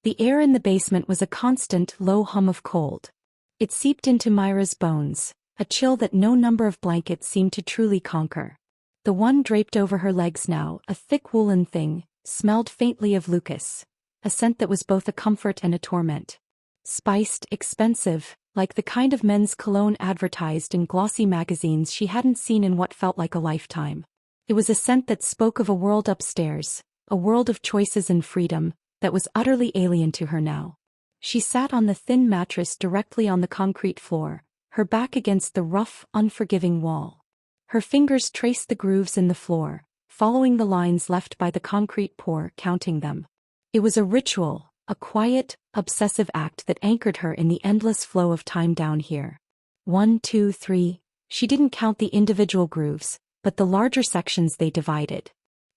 The air in the basement was a constant, low hum of cold. It seeped into Myra's bones, a chill that no number of blankets seemed to truly conquer. The one draped over her legs now, a thick woolen thing, smelled faintly of Lucas, a scent that was both a comfort and a torment. Spiced, expensive, like the kind of men's cologne advertised in glossy magazines she hadn't seen in what felt like a lifetime. It was a scent that spoke of a world upstairs, a world of choices and freedom, that was utterly alien to her now. She sat on the thin mattress directly on the concrete floor, her back against the rough, unforgiving wall. Her fingers traced the grooves in the floor, following the lines left by the concrete pour, counting them. It was a ritual, a quiet, obsessive act that anchored her in the endless flow of time down here. 1, 2, 3. She didn't count the individual grooves, but the larger sections they divided.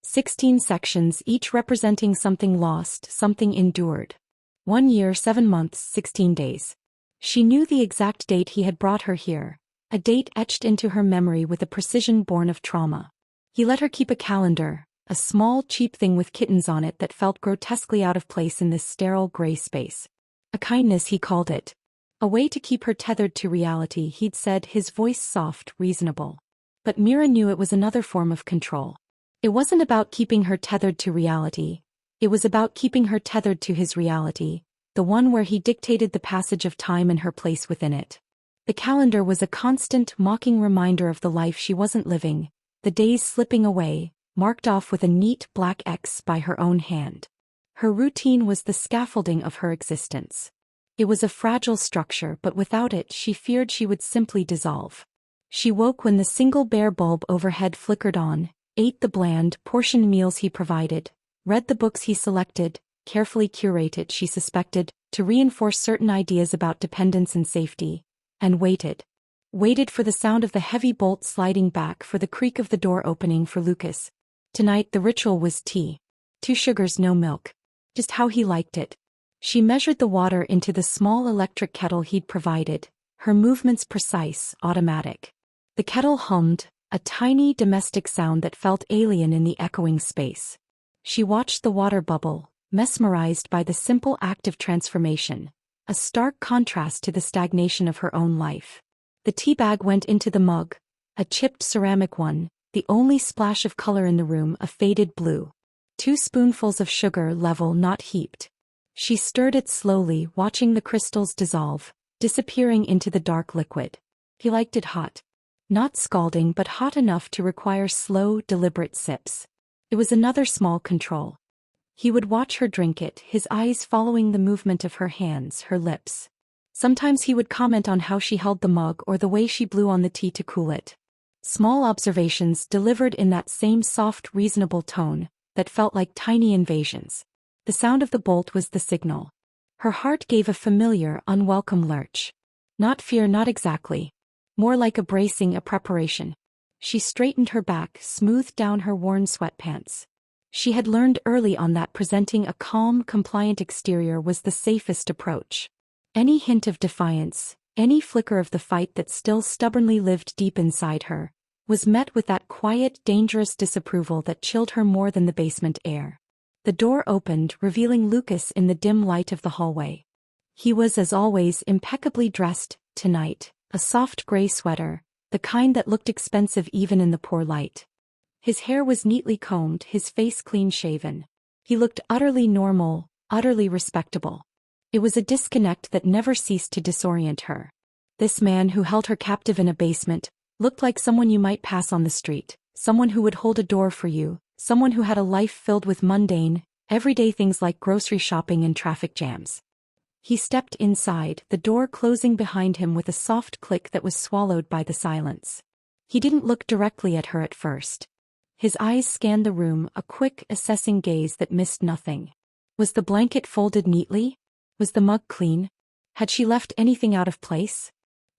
16 sections, each representing something lost, something endured. 1 year, 7 months, 16 days. She knew the exact date he had brought her here, a date etched into her memory with a precision born of trauma. He let her keep a calendar, a small, cheap thing with kittens on it that felt grotesquely out of place in this sterile gray space. A kindness, he called it. A way to keep her tethered to reality, he'd said, his voice soft, reasonable. But Mira knew it was another form of control. It wasn't about keeping her tethered to reality. It was about keeping her tethered to his reality, the one where he dictated the passage of time and her place within it. The calendar was a constant, mocking reminder of the life she wasn't living, the days slipping away, marked off with a neat black X by her own hand. Her routine was the scaffolding of her existence. It was a fragile structure, but without it she feared she would simply dissolve. She woke when the single bare bulb overhead flickered on, ate the bland, portioned meals he provided, read the books he selected, carefully curated, she suspected, to reinforce certain ideas about dependence and safety, and waited. Waited for the sound of the heavy bolt sliding back, for the creak of the door opening, for Lucas. Tonight the ritual was tea. 2 sugars, no milk. Just how he liked it. She measured the water into the small electric kettle he'd provided, her movements precise, automatic. The kettle hummed, a tiny domestic sound that felt alien in the echoing space. She watched the water bubble, mesmerized by the simple act of transformation, a stark contrast to the stagnation of her own life. The tea bag went into the mug, a chipped ceramic one, the only splash of color in the room, a faded blue. 2 spoonfuls of sugar, level, not heaped. She stirred it slowly, watching the crystals dissolve, disappearing into the dark liquid. He liked it hot. Not scalding, but hot enough to require slow, deliberate sips. It was another small control. He would watch her drink it, his eyes following the movement of her hands, her lips. Sometimes he would comment on how she held the mug or the way she blew on the tea to cool it. Small observations delivered in that same soft, reasonable tone that felt like tiny invasions. The sound of the bolt was the signal. Her heart gave a familiar, unwelcome lurch. Not fear, not exactly. More like a bracing, a preparation. She straightened her back, smoothed down her worn sweatpants. She had learned early on that presenting a calm, compliant exterior was the safest approach. Any hint of defiance, any flicker of the fight that still stubbornly lived deep inside her, was met with that quiet, dangerous disapproval that chilled her more than the basement air. The door opened, revealing Lucas in the dim light of the hallway. He was, as always, impeccably dressed, tonight, a soft gray sweater, the kind that looked expensive even in the poor light. His hair was neatly combed, his face clean-shaven. He looked utterly normal, utterly respectable. It was a disconnect that never ceased to disorient her. This man who held her captive in a basement looked like someone you might pass on the street, someone who would hold a door for you, someone who had a life filled with mundane, everyday things like grocery shopping and traffic jams. He stepped inside, the door closing behind him with a soft click that was swallowed by the silence. He didn't look directly at her at first. His eyes scanned the room, a quick, assessing gaze that missed nothing. Was the blanket folded neatly? Was the mug clean? Had she left anything out of place?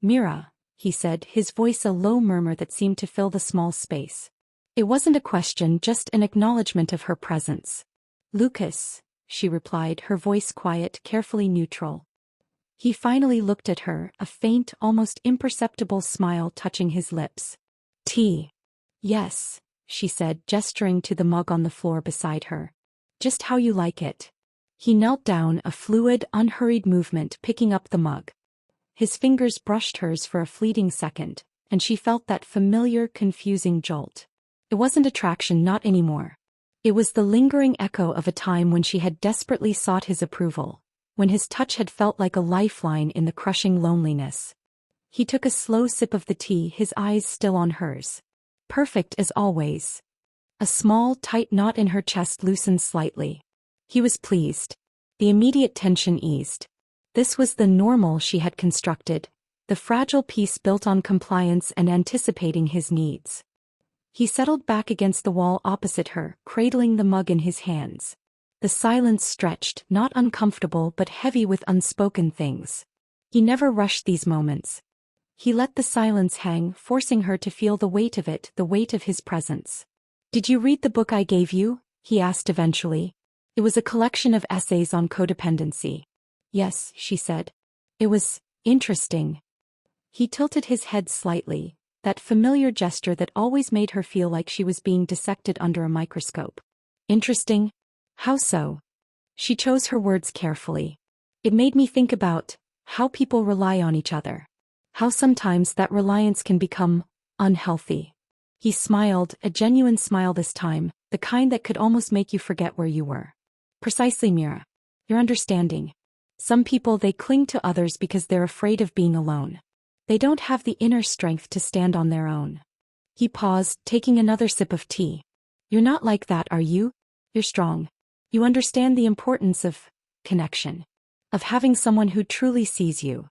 "Mira," he said, his voice a low murmur that seemed to fill the small space. It wasn't a question, just an acknowledgement of her presence. "Lucas," she replied, her voice quiet, carefully neutral. He finally looked at her, a faint, almost imperceptible smile touching his lips. "Tea." "Yes," she said, gesturing to the mug on the floor beside her. "Just how you like it." He knelt down, a fluid, unhurried movement picking up the mug. His fingers brushed hers for a fleeting second, and she felt that familiar, confusing jolt. It wasn't attraction, not anymore. It was the lingering echo of a time when she had desperately sought his approval, when his touch had felt like a lifeline in the crushing loneliness. He took a slow sip of the tea, his eyes still on hers. Perfect as always. A small, tight knot in her chest loosened slightly. He was pleased. The immediate tension eased. This was the normal she had constructed, the fragile peace built on compliance and anticipating his needs. He settled back against the wall opposite her, cradling the mug in his hands. The silence stretched, not uncomfortable but heavy with unspoken things. He never rushed these moments. He let the silence hang, forcing her to feel the weight of it, the weight of his presence. "Did you read the book I gave you?" he asked eventually. It was a collection of essays on codependency. "Yes," she said. "It was interesting." He tilted his head slightly, that familiar gesture that always made her feel like she was being dissected under a microscope. "Interesting? How so?" She chose her words carefully. "It made me think about how people rely on each other. How sometimes that reliance can become unhealthy." He smiled, a genuine smile this time, the kind that could almost make you forget where you were. "Precisely, Mira. You're understanding. Some people, they cling to others because they're afraid of being alone. They don't have the inner strength to stand on their own." He paused, taking another sip of tea. "You're not like that, are you? You're strong. You understand the importance of connection. Of having someone who truly sees you."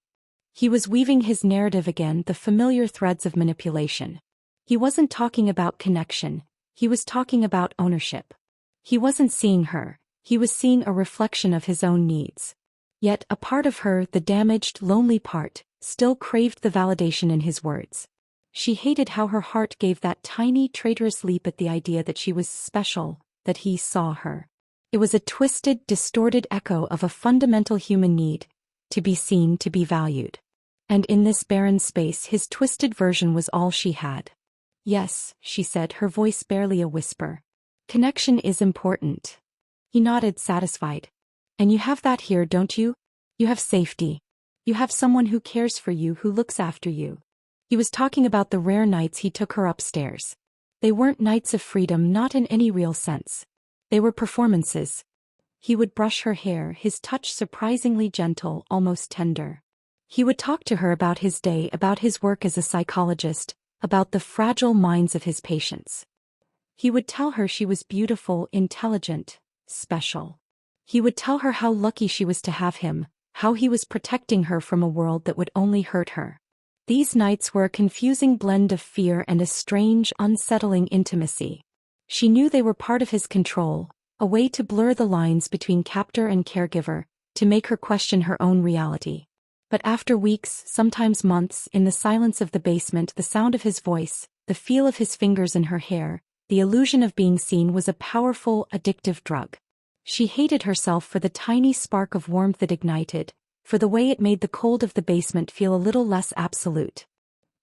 He was weaving his narrative again, the familiar threads of manipulation. He wasn't talking about connection, he was talking about ownership. He wasn't seeing her, he was seeing a reflection of his own needs. Yet a part of her, the damaged, lonely part, still craved the validation in his words. She hated how her heart gave that tiny, traitorous leap at the idea that she was special, that he saw her. It was a twisted, distorted echo of a fundamental human need, to be seen, to be valued. And in this barren space, his twisted version was all she had. "Yes," she said, her voice barely a whisper. "Connection is important." He nodded, satisfied. "And you have that here, don't you? You have safety. You have someone who cares for you, who looks after you." He was talking about the rare nights he took her upstairs. They weren't nights of freedom, not in any real sense. They were performances. He would brush her hair, his touch surprisingly gentle, almost tender. He would talk to her about his day, about his work as a psychologist, about the fragile minds of his patients. He would tell her she was beautiful, intelligent, special. He would tell her how lucky she was to have him, how he was protecting her from a world that would only hurt her. These nights were a confusing blend of fear and a strange, unsettling intimacy. She knew they were part of his control, a way to blur the lines between captor and caregiver, to make her question her own reality. But after weeks, sometimes months, in the silence of the basement, the sound of his voice, the feel of his fingers in her hair, the illusion of being seen was a powerful, addictive drug. She hated herself for the tiny spark of warmth it ignited, for the way it made the cold of the basement feel a little less absolute.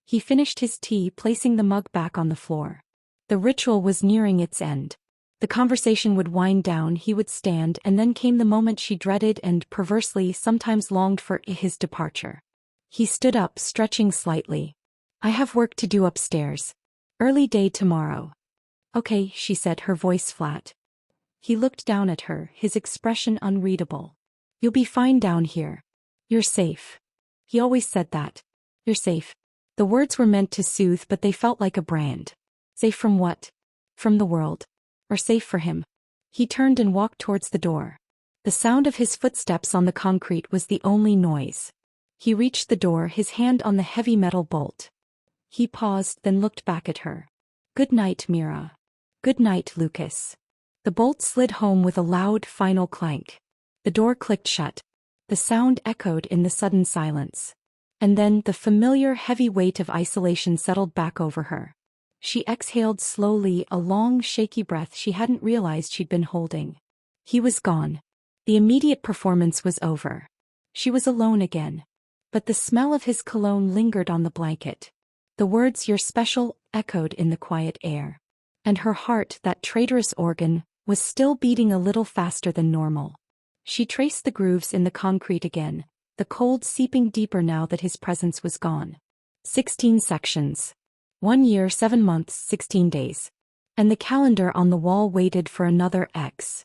He finished his tea, placing the mug back on the floor. The ritual was nearing its end. The conversation would wind down, he would stand, and then came the moment she dreaded and, perversely, sometimes longed for: his departure. He stood up, stretching slightly. "I have work to do upstairs. Early day tomorrow." "Okay," she said, her voice flat. He looked down at her, his expression unreadable. "You'll be fine down here. You're safe." He always said that. "You're safe." The words were meant to soothe, but they felt like a brand. Safe from what? From the world. Or safe for him? He turned and walked towards the door. The sound of his footsteps on the concrete was the only noise. He reached the door, his hand on the heavy metal bolt. He paused, then looked back at her. "Good night, Mira. Good night, Lucas." The bolt slid home with a loud, final clank. The door clicked shut. The sound echoed in the sudden silence. And then the familiar heavy weight of isolation settled back over her. She exhaled slowly, a long, shaky breath she hadn't realized she'd been holding. He was gone. The immediate performance was over. She was alone again. But the smell of his cologne lingered on the blanket. The words "you're special" echoed in the quiet air. And her heart, that traitorous organ, was still beating a little faster than normal. She traced the grooves in the concrete again, the cold seeping deeper now that his presence was gone. 16 sections. 1 year, 7 months, 16 days. And the calendar on the wall waited for another X.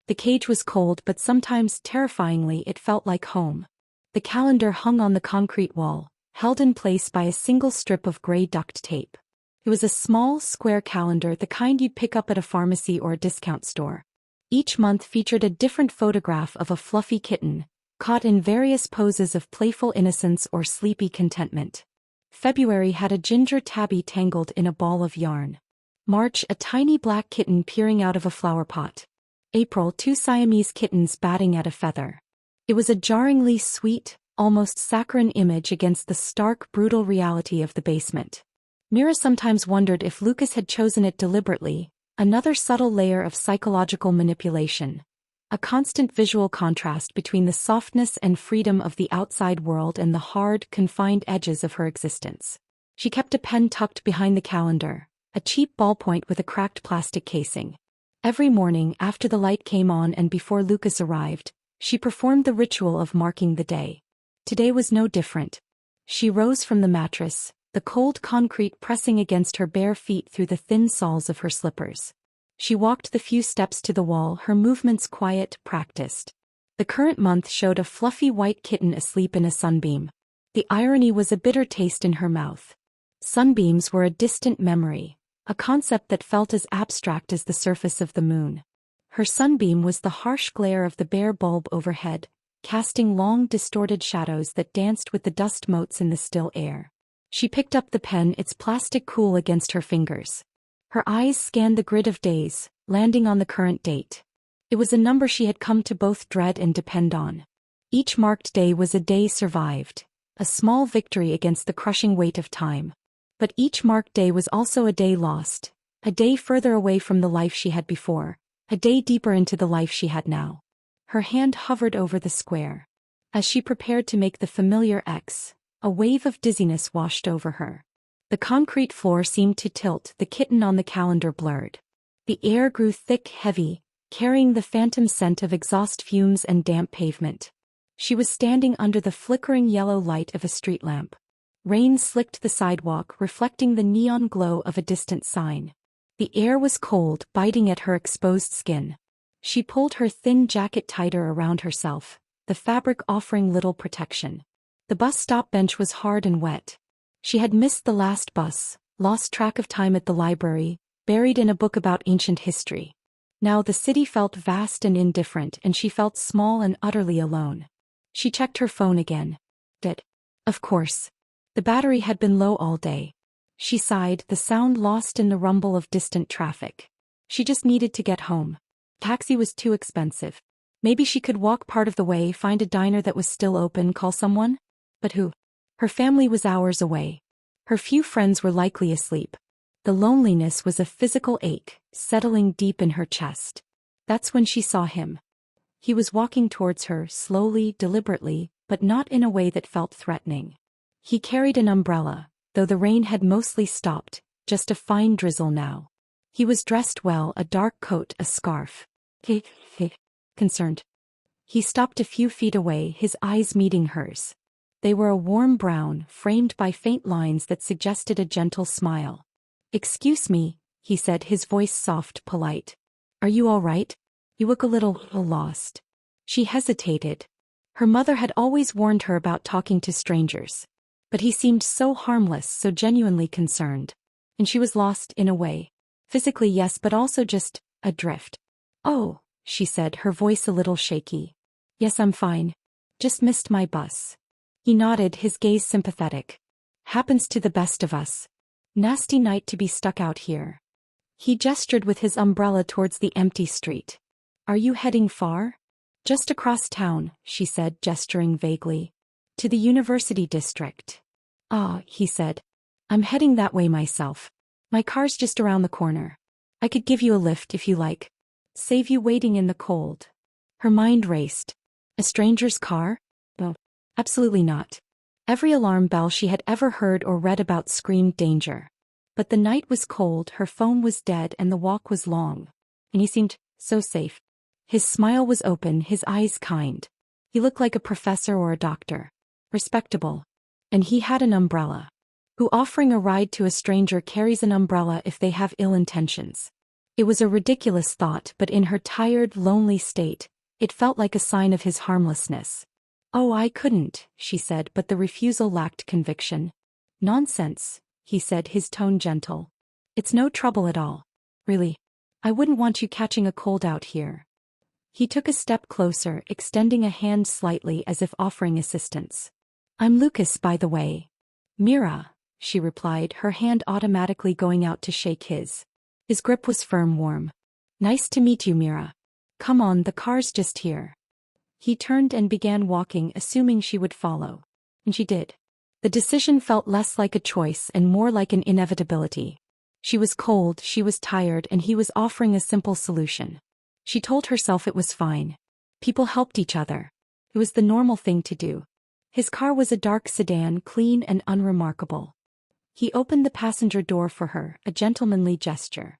The cage was cold, but sometimes terrifyingly it felt like home. The calendar hung on the concrete wall, held in place by a single strip of gray duct tape. It was a small, square calendar, the kind you'd pick up at a pharmacy or a discount store. Each month featured a different photograph of a fluffy kitten, caught in various poses of playful innocence or sleepy contentment. February had a ginger tabby tangled in a ball of yarn. March, a tiny black kitten peering out of a flower pot. April, 2 Siamese kittens batting at a feather. It was a jarringly sweet, almost saccharine image against the stark, brutal reality of the basement. Mira sometimes wondered if Lucas had chosen it deliberately, another subtle layer of psychological manipulation. A constant visual contrast between the softness and freedom of the outside world and the hard, confined edges of her existence. She kept a pen tucked behind the calendar, a cheap ballpoint with a cracked plastic casing. Every morning after the light came on and before Lucas arrived, she performed the ritual of marking the day. Today was no different. She rose from the mattress, the cold concrete pressing against her bare feet through the thin soles of her slippers. She walked the few steps to the wall, her movements quiet, practiced. The current month showed a fluffy white kitten asleep in a sunbeam. The irony was a bitter taste in her mouth. Sunbeams were a distant memory, a concept that felt as abstract as the surface of the moon. Her sunbeam was the harsh glare of the bare bulb overhead, casting long distorted shadows that danced with the dust motes in the still air. She picked up the pen, its plastic cool against her fingers. Her eyes scanned the grid of days, landing on the current date. It was a number she had come to both dread and depend on. Each marked day was a day survived, a small victory against the crushing weight of time. But each marked day was also a day lost, a day further away from the life she had before, a day deeper into the life she had now. Her hand hovered over the square. As she prepared to make the familiar X, a wave of dizziness washed over her. The concrete floor seemed to tilt, the kitten on the calendar blurred. The air grew thick, heavy, carrying the phantom scent of exhaust fumes and damp pavement. She was standing under the flickering yellow light of a street lamp. Rain slicked the sidewalk, reflecting the neon glow of a distant sign. The air was cold, biting at her exposed skin. She pulled her thin jacket tighter around herself, the fabric offering little protection. The bus stop bench was hard and wet. She had missed the last bus, lost track of time at the library, buried in a book about ancient history. Now the city felt vast and indifferent, and she felt small and utterly alone. She checked her phone again. Of course. The battery had been low all day. She sighed, the sound lost in the rumble of distant traffic. She just needed to get home. Taxi was too expensive. Maybe she could walk part of the way, find a diner that was still open, call someone? But who? Her family was hours away. Her few friends were likely asleep. The loneliness was a physical ache, settling deep in her chest. That's when she saw him. He was walking towards her, slowly, deliberately, but not in a way that felt threatening. He carried an umbrella, though the rain had mostly stopped, just a fine drizzle now. He was dressed well, a dark coat, a scarf. Concerned. He stopped a few feet away, his eyes meeting hers. They were a warm brown, framed by faint lines that suggested a gentle smile. "Excuse me," he said, his voice soft, polite. "Are you all right? You look a little lost." She hesitated. Her mother had always warned her about talking to strangers. But he seemed so harmless, so genuinely concerned. And she was lost in a way. Physically, yes, but also just adrift. "Oh," she said, her voice a little shaky. "Yes, I'm fine. Just missed my bus." He nodded, his gaze sympathetic. "Happens to the best of us. Nasty night to be stuck out here." He gestured with his umbrella towards the empty street. "Are you heading far?" "Just across town," she said, gesturing vaguely. "To the university district." "Ah," he said. "I'm heading that way myself. My car's just around the corner. I could give you a lift if you like. Save you waiting in the cold." Her mind raced. A stranger's car? Oh, absolutely not. Every alarm bell she had ever heard or read about screamed danger. But the night was cold, her phone was dead, and the walk was long. And he seemed so safe. His smile was open, his eyes kind. He looked like a professor or a doctor. Respectable. And he had an umbrella. Who offering a ride to a stranger carries an umbrella if they have ill intentions? It was a ridiculous thought, but in her tired, lonely state, it felt like a sign of his harmlessness. "Oh, I couldn't," she said, but the refusal lacked conviction. "Nonsense," he said, his tone gentle. "It's no trouble at all. Really. I wouldn't want you catching a cold out here." He took a step closer, extending a hand slightly as if offering assistance. "I'm Lucas, by the way." "Mira," she replied, her hand automatically going out to shake his. His grip was firm, warm. "Nice to meet you, Mira. Come on, the car's just here." He turned and began walking, assuming she would follow. And she did. The decision felt less like a choice and more like an inevitability. She was cold, she was tired, and he was offering a simple solution. She told herself it was fine. People helped each other. It was the normal thing to do. His car was a dark sedan, clean and unremarkable. He opened the passenger door for her, a gentlemanly gesture.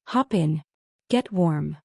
"Hop in. Get warm."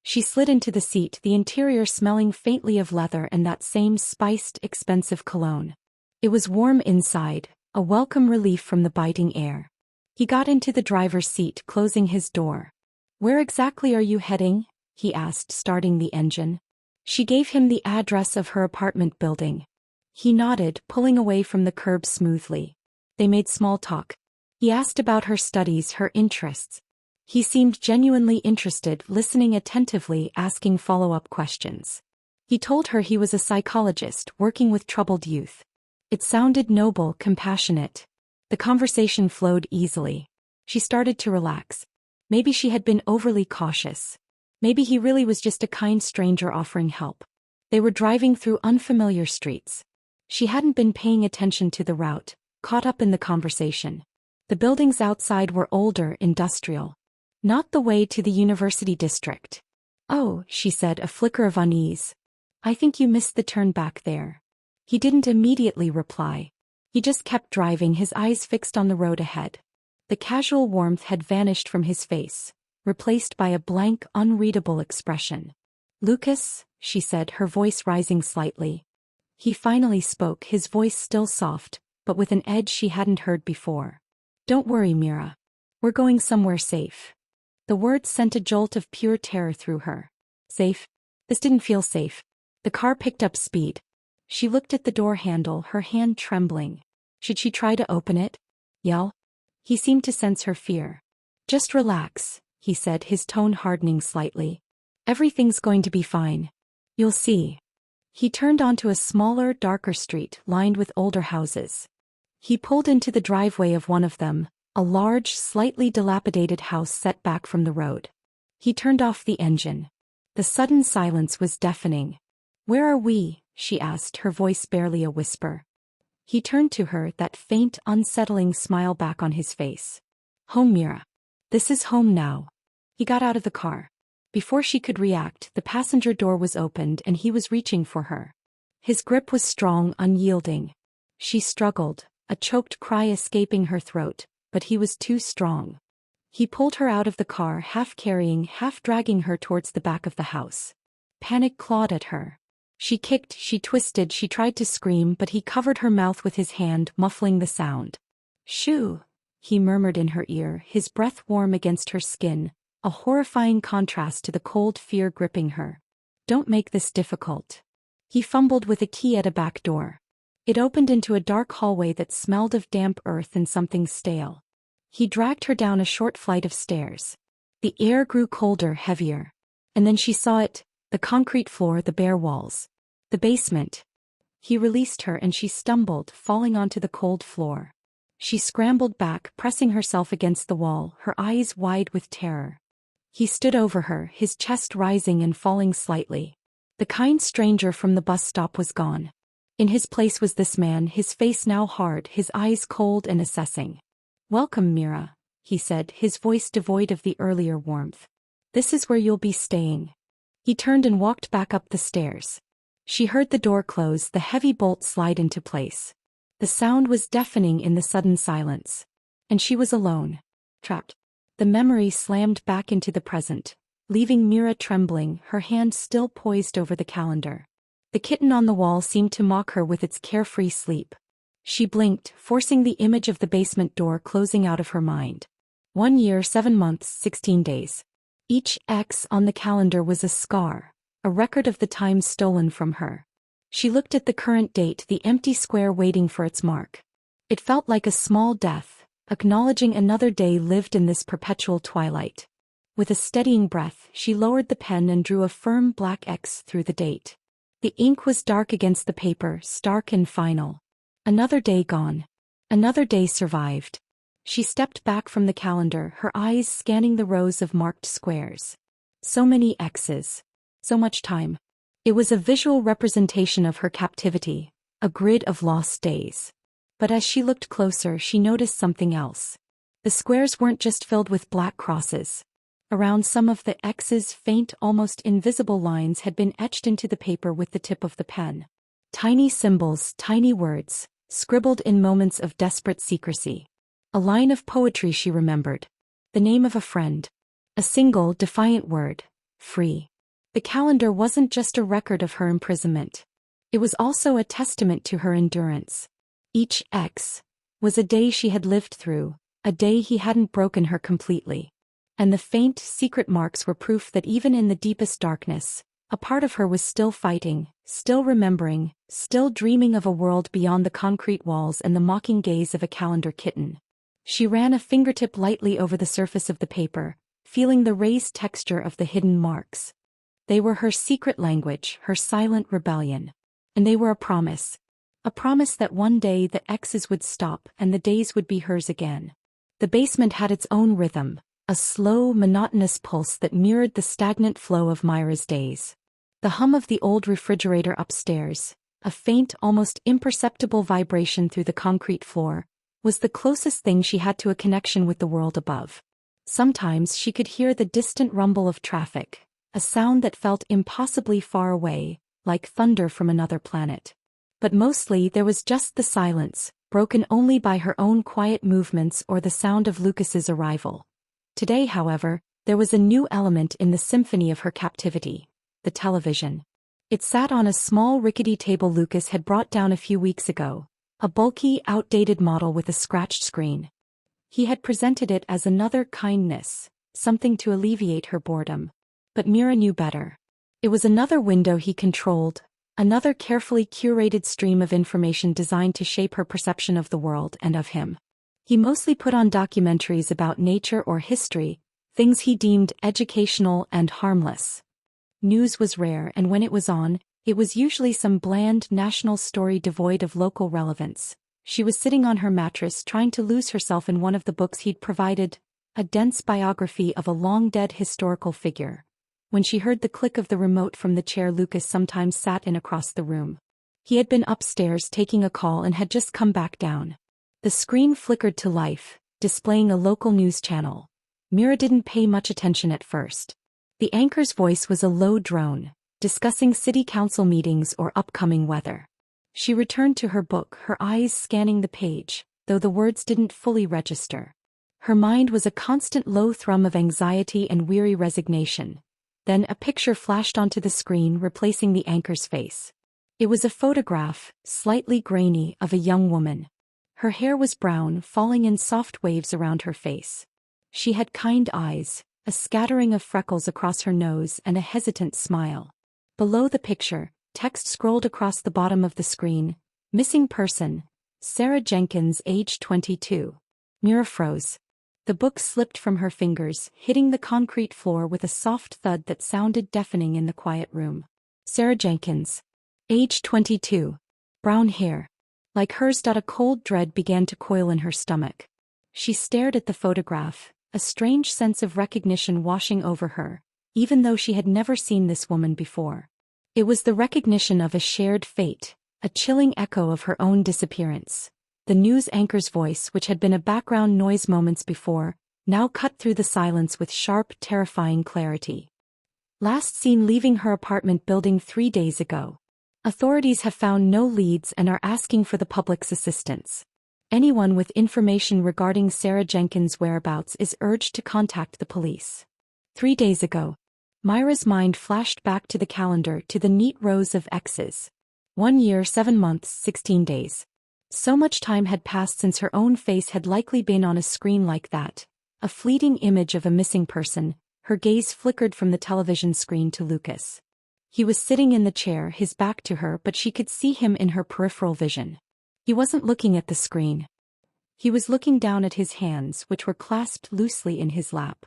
She slid into the seat, the interior smelling faintly of leather and that same spiced, expensive cologne. It was warm inside, a welcome relief from the biting air. He got into the driver's seat, closing his door. "Where exactly are you heading?" he asked, starting the engine. She gave him the address of her apartment building. He nodded, pulling away from the curb smoothly. They made small talk. He asked about her studies, her interests. He seemed genuinely interested, listening attentively, asking follow-up questions. He told her he was a psychologist working with troubled youth. It sounded noble, compassionate. The conversation flowed easily. She started to relax. Maybe she had been overly cautious. Maybe he really was just a kind stranger offering help. They were driving through unfamiliar streets. She hadn't been paying attention to the route, caught up in the conversation. The buildings outside were older, industrial. Not the way to the university district. "Oh," she said, a flicker of unease. "I think you missed the turn back there." He didn't immediately reply. He just kept driving, his eyes fixed on the road ahead. The casual warmth had vanished from his face, replaced by a blank, unreadable expression. "Lucas," she said, her voice rising slightly. He finally spoke, his voice still soft, but with an edge she hadn't heard before. "Don't worry, Mira. We're going somewhere safe." The words sent a jolt of pure terror through her. Safe? This didn't feel safe. The car picked up speed. She looked at the door handle, her hand trembling. Should she try to open it? Yell? He seemed to sense her fear. "Just relax," he said, his tone hardening slightly. "Everything's going to be fine. You'll see." He turned onto a smaller, darker street lined with older houses. He pulled into the driveway of one of them, a large, slightly dilapidated house set back from the road. He turned off the engine. The sudden silence was deafening. "Where are we?" she asked, her voice barely a whisper. He turned to her, that faint, unsettling smile back on his face. "Home, Mira. This is home now." He got out of the car. Before she could react, the passenger door was opened and he was reaching for her. His grip was strong, unyielding. She struggled, a choked cry escaping her throat, but he was too strong. He pulled her out of the car, half carrying, half dragging her towards the back of the house. Panic clawed at her. She kicked, she twisted, she tried to scream, but he covered her mouth with his hand, muffling the sound. "Shoo," he murmured in her ear, his breath warm against her skin, a horrifying contrast to the cold fear gripping her. "Don't make this difficult." He fumbled with a key at a back door. It opened into a dark hallway that smelled of damp earth and something stale. He dragged her down a short flight of stairs. The air grew colder, heavier. And then she saw it, the concrete floor, the bare walls. The basement. He released her and she stumbled, falling onto the cold floor. She scrambled back, pressing herself against the wall, her eyes wide with terror. He stood over her, his chest rising and falling slightly. The kind stranger from the bus stop was gone. In his place was this man, his face now hard, his eyes cold and assessing. "Welcome, Mira," he said, his voice devoid of the earlier warmth. "This is where you'll be staying." He turned and walked back up the stairs. She heard the door close, the heavy bolt slide into place. The sound was deafening in the sudden silence. And she was alone. Trapped. The memory slammed back into the present. leaving Mira trembling, her hand still poised over the calendar. The kitten on the wall seemed to mock her with its carefree sleep. She blinked, forcing the image of the basement door closing out of her mind. 1 year, 7 months, 16 days. Each X on the calendar was a scar, a record of the time stolen from her. She looked at the current date, the empty square waiting for its mark. It felt like a small death, acknowledging another day lived in this perpetual twilight. With a steadying breath, she lowered the pen and drew a firm black X through the date. The ink was dark against the paper, stark and final. Another day gone. Another day survived. She stepped back from the calendar, her eyes scanning the rows of marked squares. So many X's. So much time. It was a visual representation of her captivity, a grid of lost days. But as she looked closer, she noticed something else. The squares weren't just filled with black crosses. Around some of the X's, faint, almost invisible lines had been etched into the paper with the tip of the pen. Tiny symbols, tiny words, scribbled in moments of desperate secrecy. A line of poetry she remembered. The name of a friend. A single, defiant word. Free. The calendar wasn't just a record of her imprisonment. It was also a testament to her endurance. Each X was a day she had lived through, a day he hadn't broken her completely. And the faint, secret marks were proof that even in the deepest darkness, a part of her was still fighting, still remembering, still dreaming of a world beyond the concrete walls and the mocking gaze of a calendar kitten. She ran a fingertip lightly over the surface of the paper, feeling the raised texture of the hidden marks. They were her secret language, her silent rebellion. And they were a promise. A promise that one day the X's would stop and the days would be hers again. The basement had its own rhythm. A slow, monotonous pulse that mirrored the stagnant flow of Myra's days. The hum of the old refrigerator upstairs, a faint, almost imperceptible vibration through the concrete floor, was the closest thing she had to a connection with the world above. Sometimes she could hear the distant rumble of traffic, a sound that felt impossibly far away, like thunder from another planet. But mostly there was just the silence, broken only by her own quiet movements or the sound of Lucas's arrival. Today, however, there was a new element in the symphony of her captivity: the television. It sat on a small rickety table Lucas had brought down a few weeks ago, a bulky, outdated model with a scratched screen. He had presented it as another kindness, something to alleviate her boredom. But Mira knew better. It was another window he controlled, another carefully curated stream of information designed to shape her perception of the world and of him. He mostly put on documentaries about nature or history, things he deemed educational and harmless. News was rare, and when it was on, it was usually some bland national story devoid of local relevance. She was sitting on her mattress trying to lose herself in one of the books he'd provided, a dense biography of a long-dead historical figure, when she heard the click of the remote from the chair Lucas sometimes sat in across the room. He had been upstairs taking a call and had just come back down. The screen flickered to life, displaying a local news channel. Mira didn't pay much attention at first. The anchor's voice was a low drone, discussing city council meetings or upcoming weather. She returned to her book, her eyes scanning the page, though the words didn't fully register. Her mind was a constant low thrum of anxiety and weary resignation. Then a picture flashed onto the screen, replacing the anchor's face. It was a photograph, slightly grainy, of a young woman. Her hair was brown, falling in soft waves around her face. She had kind eyes, a scattering of freckles across her nose and a hesitant smile. Below the picture, text scrolled across the bottom of the screen: "Missing person, Sarah Jenkins, age 22. Mira froze. The book slipped from her fingers, hitting the concrete floor with a soft thud that sounded deafening in the quiet room. Sarah Jenkins. Age 22. Brown hair. Like hers. A cold dread began to coil in her stomach. She stared at the photograph, a strange sense of recognition washing over her, even though she had never seen this woman before. It was the recognition of a shared fate, a chilling echo of her own disappearance. The news anchor's voice, which had been a background noise moments before, now cut through the silence with sharp, terrifying clarity. Last seen leaving her apartment building 3 days ago. Authorities have found no leads and are asking for the public's assistance. Anyone with information regarding Sarah Jenkins' whereabouts is urged to contact the police. 3 days ago. Myra's mind flashed back to the calendar, to the neat rows of X's. 1 year, 7 months, 16 days. So much time had passed since her own face had likely been on a screen like that. A fleeting image of a missing person. Her gaze flickered from the television screen to Lucas. He was sitting in the chair, his back to her, but she could see him in her peripheral vision. He wasn't looking at the screen. He was looking down at his hands, which were clasped loosely in his lap.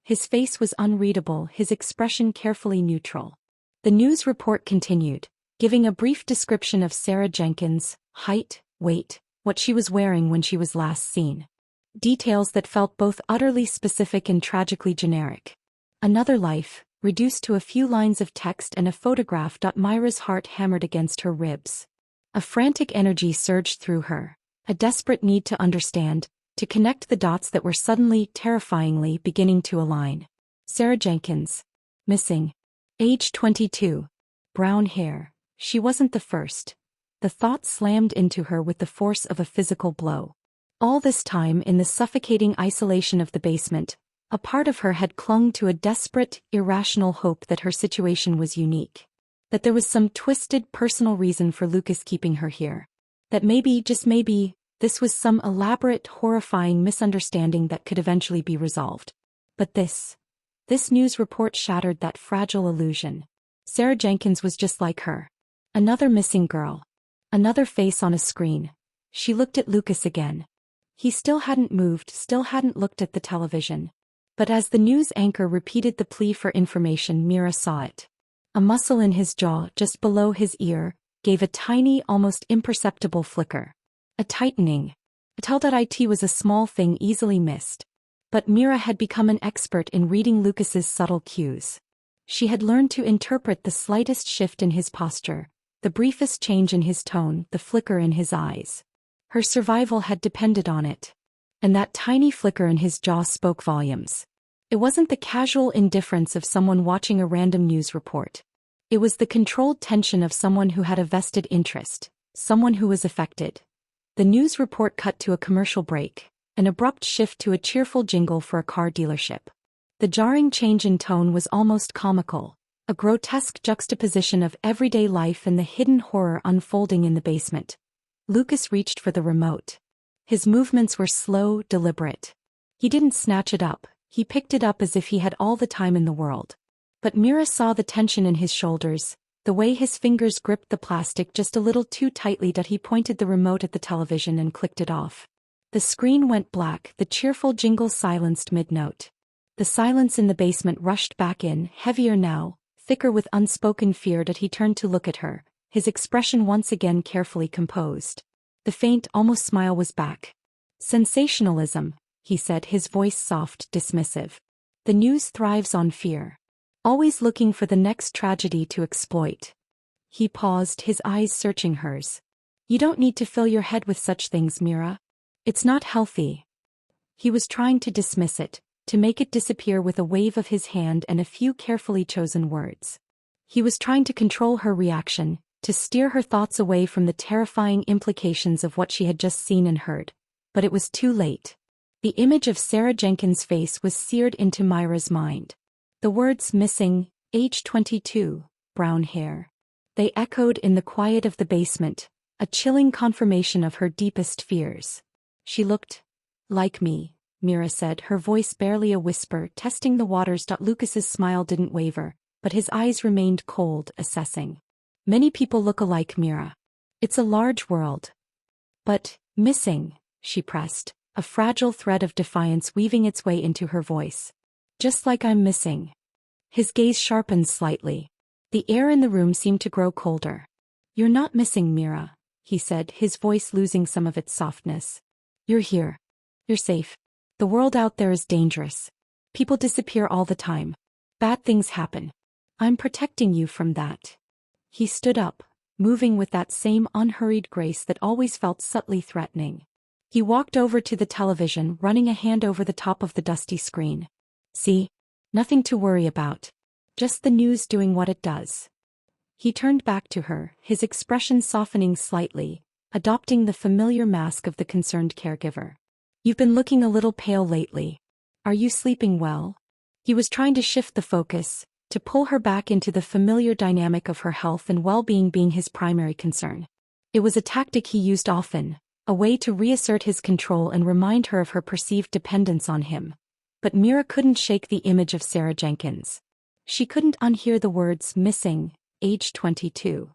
His face was unreadable, his expression carefully neutral. The news report continued, giving a brief description of Sarah Jenkins' height, weight, what she was wearing when she was last seen. Details that felt both utterly specific and tragically generic. Another life, reduced to a few lines of text and a photograph. Myra's heart hammered against her ribs. A frantic energy surged through her, a desperate need to understand, to connect the dots that were suddenly, terrifyingly beginning to align. Sarah Jenkins. Missing. Age 22. Brown hair. She wasn't the first. The thought slammed into her with the force of a physical blow. All this time, in the suffocating isolation of the basement, a part of her had clung to a desperate, irrational hope that her situation was unique. That there was some twisted personal reason for Lucas keeping her here. That maybe, just maybe, this was some elaborate, horrifying misunderstanding that could eventually be resolved. But this news report shattered that fragile illusion. Sarah Jenkins was just like her. Another missing girl. Another face on a screen. She looked at Lucas again. He still hadn't moved, still hadn't looked at the television. But as the news anchor repeated the plea for information, Mira saw it. A muscle in his jaw, just below his ear, gave a tiny, almost imperceptible flicker. A tightening. It was a small thing easily missed. But Mira had become an expert in reading Lucas's subtle cues. She had learned to interpret the slightest shift in his posture, the briefest change in his tone, the flicker in his eyes. Her survival had depended on it. And that tiny flicker in his jaw spoke volumes. It wasn't the casual indifference of someone watching a random news report. It was the controlled tension of someone who had a vested interest, someone who was affected. The news report cut to a commercial break, an abrupt shift to a cheerful jingle for a car dealership. The jarring change in tone was almost comical, a grotesque juxtaposition of everyday life and the hidden horror unfolding in the basement. Lucas reached for the remote. His movements were slow, deliberate. He didn't snatch it up. He picked it up as if he had all the time in the world. But Mira saw the tension in his shoulders, the way his fingers gripped the plastic just a little too tightly. He pointed the remote at the television and clicked it off. The screen went black, the cheerful jingle silenced mid-note. The silence in the basement rushed back in, heavier now, thicker with unspoken fear. He turned to look at her, his expression once again carefully composed. The faint, almost smile was back. Sensationalism, he said, his voice soft, dismissive. The news thrives on fear. Always looking for the next tragedy to exploit. He paused, his eyes searching hers. You don't need to fill your head with such things, Mira. It's not healthy. He was trying to dismiss it, to make it disappear with a wave of his hand and a few carefully chosen words. He was trying to control her reaction, to steer her thoughts away from the terrifying implications of what she had just seen and heard. But it was too late. The image of Sarah Jenkins' face was seared into Myra's mind. The words missing, age 22, brown hair. They echoed in the quiet of the basement, a chilling confirmation of her deepest fears. She looked like me, Mira said, her voice barely a whisper, testing the waters. Lucas's smile didn't waver, but his eyes remained cold, assessing. Many people look alike, Mira. It's a large world. But, missing, she pressed, a fragile thread of defiance weaving its way into her voice. Just like I'm missing. His gaze sharpened slightly. The air in the room seemed to grow colder. You're not missing, Mira, he said, his voice losing some of its softness. You're here. You're safe. The world out there is dangerous. People disappear all the time. Bad things happen. I'm protecting you from that. He stood up, moving with that same unhurried grace that always felt subtly threatening. He walked over to the television, running a hand over the top of the dusty screen. See? Nothing to worry about. Just the news doing what it does. He turned back to her, his expression softening slightly, adopting the familiar mask of the concerned caregiver. You've been looking a little pale lately. Are you sleeping well? He was trying to shift the focus, to pull her back into the familiar dynamic of her health and well-being being his primary concern. It was a tactic he used often, a way to reassert his control and remind her of her perceived dependence on him. But Mira couldn't shake the image of Sarah Jenkins. She couldn't unhear the words missing, age 22.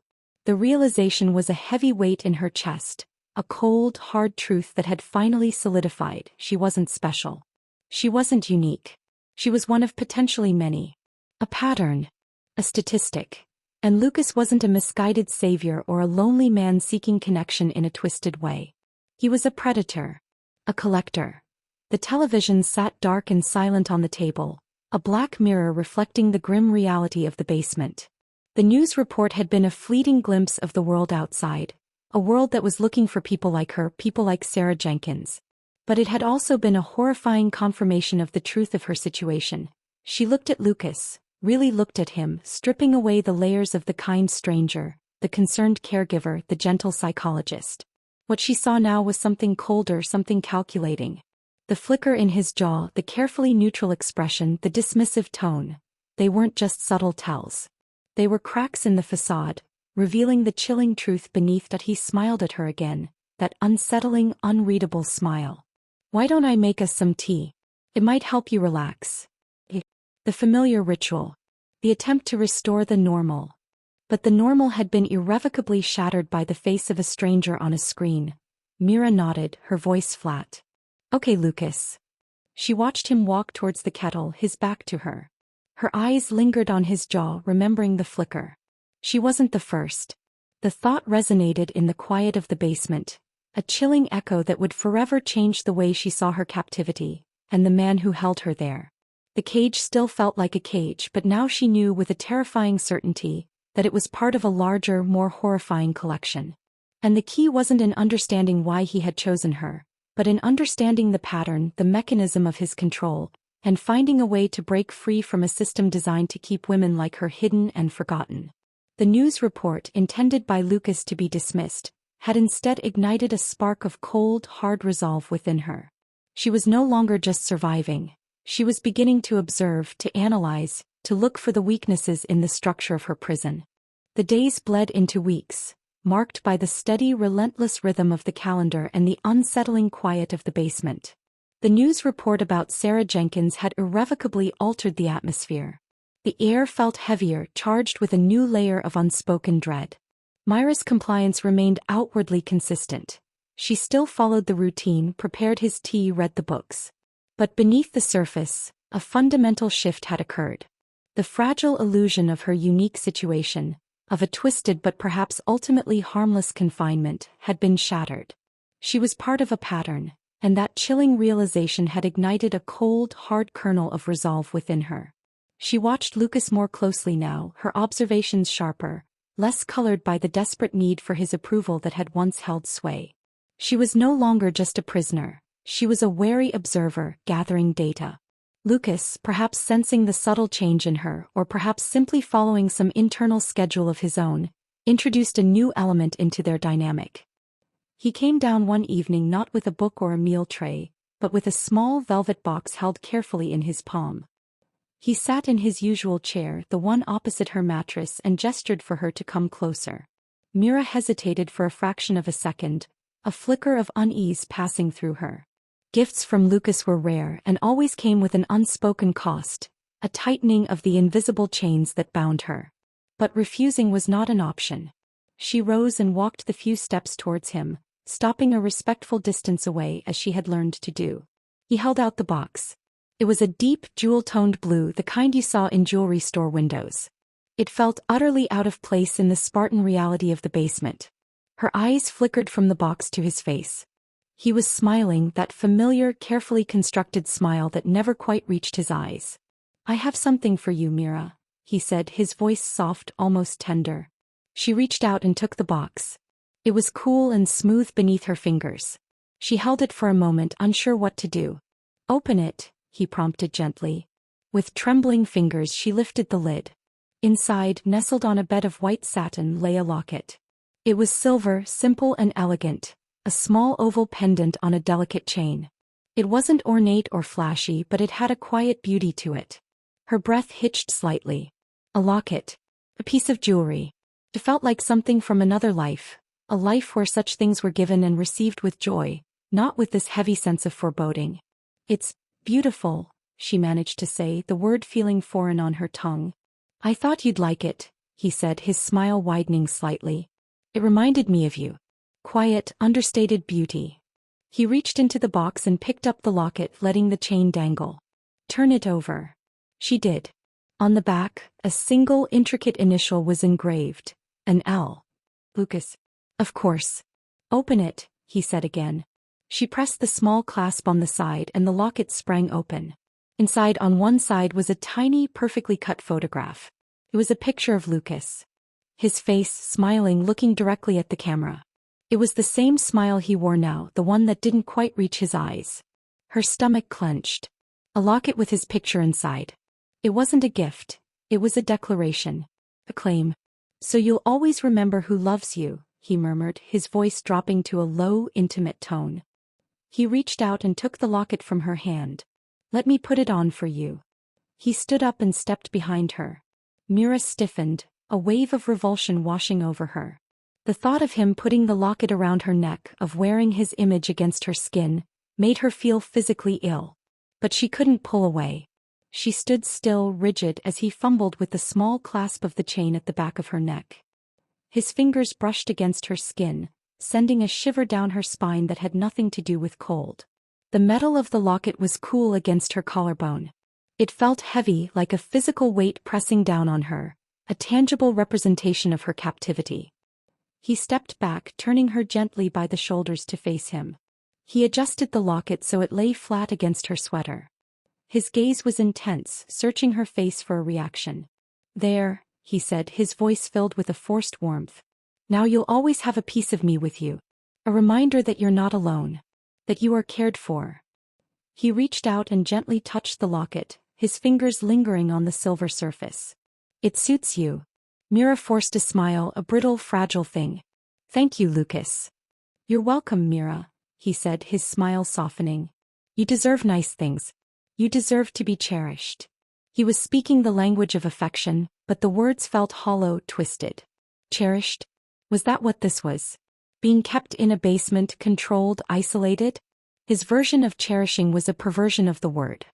The realization was a heavy weight in her chest, a cold, hard truth that had finally solidified. She wasn't special. She wasn't unique. She was one of potentially many. A pattern. A statistic. And Lucas wasn't a misguided savior or a lonely man seeking connection in a twisted way. He was a predator. A collector. The television sat dark and silent on the table, a black mirror reflecting the grim reality of the basement. The news report had been a fleeting glimpse of the world outside, a world that was looking for people like her, people like Sarah Jenkins. But it had also been a horrifying confirmation of the truth of her situation. She looked at Lucas, really looked at him, stripping away the layers of the kind stranger, the concerned caregiver, the gentle psychologist. What she saw now was something colder, something calculating. The flicker in his jaw, the carefully neutral expression, the dismissive tone. They weren't just subtle tells. They were cracks in the facade, revealing the chilling truth beneath. That he smiled at her again, that unsettling, unreadable smile. "Why don't I make us some tea? It might help you relax." The familiar ritual. The attempt to restore the normal. But the normal had been irrevocably shattered by the face of a stranger on a screen. Mira nodded, her voice flat. "Okay, Lucas." She watched him walk towards the kettle, his back to her. Her eyes lingered on his jaw, remembering the flicker. She wasn't the first. The thought resonated in the quiet of the basement, a chilling echo that would forever change the way she saw her captivity, and the man who held her there. The cage still felt like a cage, but now she knew with a terrifying certainty that it was part of a larger, more horrifying collection. And the key wasn't in understanding why he had chosen her, but in understanding the pattern, the mechanism of his control, and finding a way to break free from a system designed to keep women like her hidden and forgotten. The news report, intended by Lucas to be dismissed, had instead ignited a spark of cold, hard resolve within her. She was no longer just surviving. She was beginning to observe, to analyze, to look for the weaknesses in the structure of her prison. The days bled into weeks, marked by the steady, relentless rhythm of the calendar and the unsettling quiet of the basement. The news report about Sarah Jenkins had irrevocably altered the atmosphere. The air felt heavier, charged with a new layer of unspoken dread. Myra's compliance remained outwardly consistent. She still followed the routine, prepared his tea, read the books. But beneath the surface, a fundamental shift had occurred. The fragile illusion of her unique situation, of a twisted but perhaps ultimately harmless confinement, had been shattered. She was part of a pattern, and that chilling realization had ignited a cold, hard kernel of resolve within her. She watched Lucas more closely now, her observations sharper, less colored by the desperate need for his approval that had once held sway. She was no longer just a prisoner. She was a wary observer, gathering data. Lucas, perhaps sensing the subtle change in her, or perhaps simply following some internal schedule of his own, introduced a new element into their dynamic. He came down one evening not with a book or a meal tray, but with a small velvet box held carefully in his palm. He sat in his usual chair, the one opposite her mattress, and gestured for her to come closer. Mira hesitated for a fraction of a second, a flicker of unease passing through her. Gifts from Lucas were rare and always came with an unspoken cost, a tightening of the invisible chains that bound her. But refusing was not an option. She rose and walked the few steps towards him, stopping a respectful distance away as she had learned to do. He held out the box. It was a deep, jewel-toned blue, the kind you saw in jewelry store windows. It felt utterly out of place in the Spartan reality of the basement. Her eyes flickered from the box to his face. He was smiling, that familiar, carefully constructed smile that never quite reached his eyes. "I have something for you, Mira," he said, his voice soft, almost tender. She reached out and took the box. It was cool and smooth beneath her fingers. She held it for a moment, unsure what to do. "Open it," he prompted gently. With trembling fingers she lifted the lid. Inside, nestled on a bed of white satin, lay a locket. It was silver, simple and elegant, a small oval pendant on a delicate chain. It wasn't ornate or flashy, but it had a quiet beauty to it. Her breath hitched slightly. A locket. A piece of jewelry. It felt like something from another life, a life where such things were given and received with joy, not with this heavy sense of foreboding. It's beautiful, she managed to say, the word feeling foreign on her tongue. I thought you'd like it, he said, his smile widening slightly. It reminded me of you. Quiet, understated beauty. He reached into the box and picked up the locket, letting the chain dangle. Turn it over. She did. On the back, a single intricate initial was engraved. An L. Lucas. Of course. Open it, he said again. She pressed the small clasp on the side and the locket sprang open. Inside on one side was a tiny, perfectly cut photograph. It was a picture of Lucas. His face, smiling, looking directly at the camera. It was the same smile he wore now, the one that didn't quite reach his eyes. Her stomach clenched. A locket with his picture inside. It wasn't a gift. It was a declaration. A claim. So you'll always remember who loves you, he murmured, his voice dropping to a low, intimate tone. He reached out and took the locket from her hand. Let me put it on for you. He stood up and stepped behind her. Mira stiffened, a wave of revulsion washing over her. The thought of him putting the locket around her neck, of wearing his image against her skin, made her feel physically ill. But she couldn't pull away. She stood still, rigid, as he fumbled with the small clasp of the chain at the back of her neck. His fingers brushed against her skin, sending a shiver down her spine that had nothing to do with cold. The metal of the locket was cool against her collarbone. It felt heavy, like a physical weight pressing down on her, a tangible representation of her captivity. He stepped back, turning her gently by the shoulders to face him. He adjusted the locket so it lay flat against her sweater. His gaze was intense, searching her face for a reaction. There, he said, his voice filled with a forced warmth. Now you'll always have a piece of me with you. A reminder that you're not alone. That you are cared for. He reached out and gently touched the locket, his fingers lingering on the silver surface. It suits you. Mira forced a smile, a brittle, fragile thing. Thank you, Lucas. You're welcome, Mira, he said, his smile softening. You deserve nice things. You deserve to be cherished. He was speaking the language of affection, but the words felt hollow, twisted. Cherished? Was that what this was? Being kept in a basement, controlled, isolated? His version of cherishing was a perversion of the word.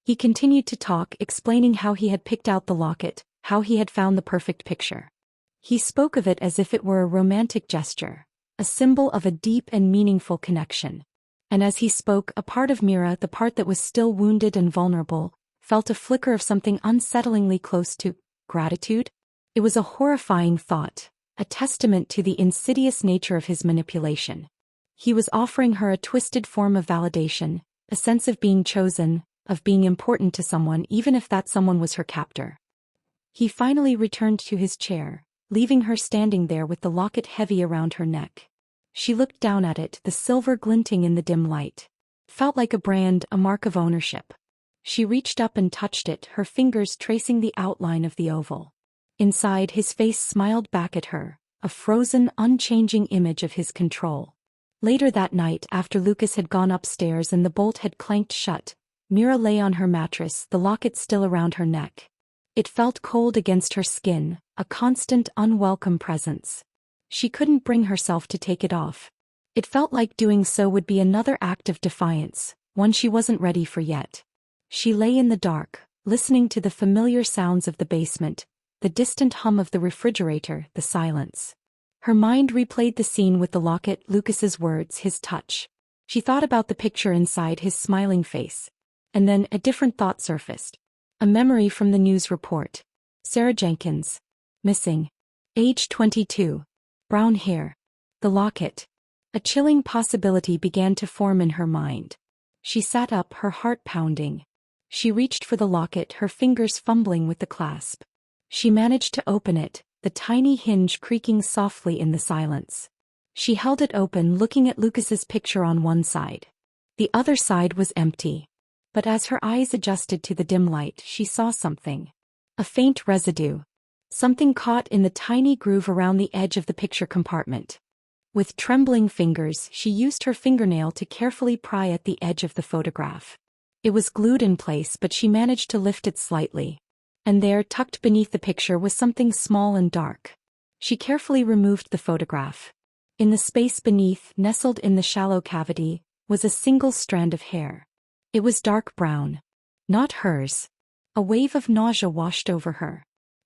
He continued to talk, explaining how he had picked out the locket, how he had found the perfect picture. He spoke of it as if it were a romantic gesture, a symbol of a deep and meaningful connection. And as he spoke, a part of Mira, the part that was still wounded and vulnerable, felt a flicker of something unsettlingly close to gratitude. It was a horrifying thought, a testament to the insidious nature of his manipulation. He was offering her a twisted form of validation, a sense of being chosen, of being important to someone, even if that someone was her captor. He finally returned to his chair, leaving her standing there with the locket heavy around her neck. She looked down at it, the silver glinting in the dim light. It felt like a brand, a mark of ownership. She reached up and touched it, her fingers tracing the outline of the oval. Inside, his face smiled back at her, a frozen, unchanging image of his control. Later that night, after Lucas had gone upstairs and the bolt had clanked shut, Mira lay on her mattress, the locket still around her neck. It felt cold against her skin, a constant, unwelcome presence. She couldn't bring herself to take it off. It felt like doing so would be another act of defiance, one she wasn't ready for yet. She lay in the dark, listening to the familiar sounds of the basement, the distant hum of the refrigerator, the silence. Her mind replayed the scene with the locket, Lucas's words, his touch. She thought about the picture inside his smiling face. And then a different thought surfaced. A memory from the news report. Sarah Jenkins. Missing. Age 22. Brown hair. The locket. A chilling possibility began to form in her mind. She sat up, her heart pounding. She reached for the locket, her fingers fumbling with the clasp. She managed to open it, the tiny hinge creaking softly in the silence. She held it open, looking at Lucas's picture on one side. The other side was empty. But as her eyes adjusted to the dim light, she saw something. A faint residue. Something caught in the tiny groove around the edge of the picture compartment. With trembling fingers, she used her fingernail to carefully pry at the edge of the photograph. It was glued in place, but she managed to lift it slightly. And there, tucked beneath the picture, was something small and dark. She carefully removed the photograph. In the space beneath, nestled in the shallow cavity, was a single strand of hair. It was dark brown. Not hers. A wave of nausea washed over her.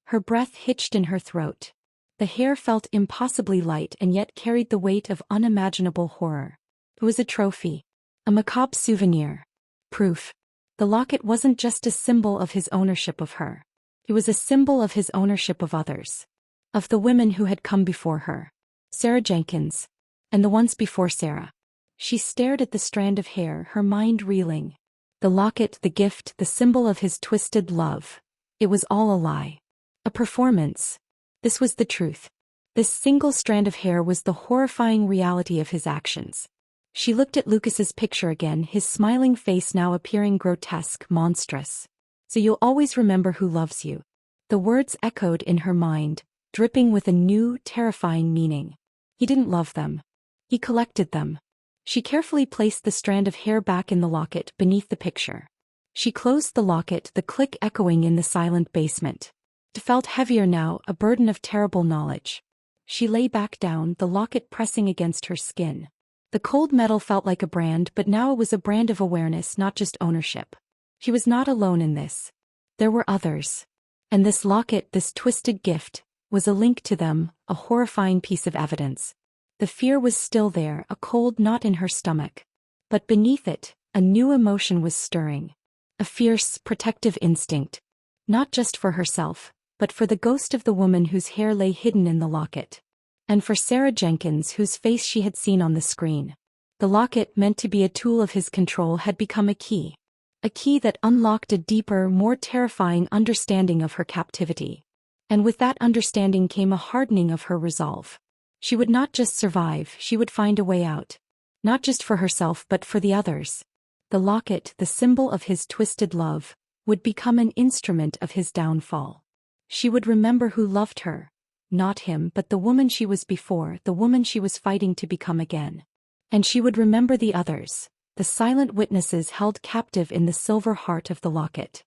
Her breath hitched in her throat. The hair felt impossibly light and yet carried the weight of unimaginable horror. It was a trophy. A macabre souvenir. Proof. The locket wasn't just a symbol of his ownership of her. It was a symbol of his ownership of others. Of the women who had come before her. Sarah Jenkins. And the ones before Sarah. She stared at the strand of hair, her mind reeling. The locket, the gift, the symbol of his twisted love. It was all a lie. A performance. This was the truth. This single strand of hair was the horrifying reality of his actions. She looked at Lucas's picture again, his smiling face now appearing grotesque, monstrous. So you'll always remember who loves you. The words echoed in her mind, dripping with a new, terrifying meaning. He didn't love them. He collected them. She carefully placed the strand of hair back in the locket beneath the picture. She closed the locket, the click echoing in the silent basement. It felt heavier now, a burden of terrible knowledge. She lay back down, the locket pressing against her skin. The cold metal felt like a brand, but now it was a brand of awareness, not just ownership. She was not alone in this. There were others. And this locket, this twisted gift, was a link to them, a horrifying piece of evidence. The fear was still there, a cold knot in her stomach. But beneath it, a new emotion was stirring. A fierce, protective instinct. Not just for herself, but for the ghost of the woman whose hair lay hidden in the locket. And for Sarah Jenkins, whose face she had seen on the screen. The locket, meant to be a tool of his control, had become a key. A key that unlocked a deeper, more terrifying understanding of her captivity. And with that understanding came a hardening of her resolve. She would not just survive, she would find a way out. Not just for herself but for the others. The locket, the symbol of his twisted love, would become an instrument of his downfall. She would remember who loved her. Not him, but the woman she was before, the woman she was fighting to become again. And she would remember the others, the silent witnesses held captive in the silver heart of the locket.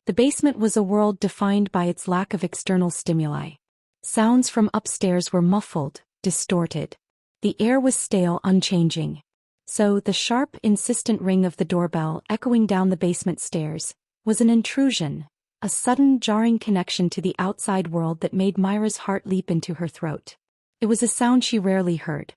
The basement was a world defined by its lack of external stimuli. Sounds from upstairs were muffled, distorted. The air was stale, unchanging. So the sharp, insistent ring of the doorbell echoing down the basement stairs was an intrusion, a sudden, jarring connection to the outside world that made Myra's heart leap into her throat. It was a sound she rarely heard.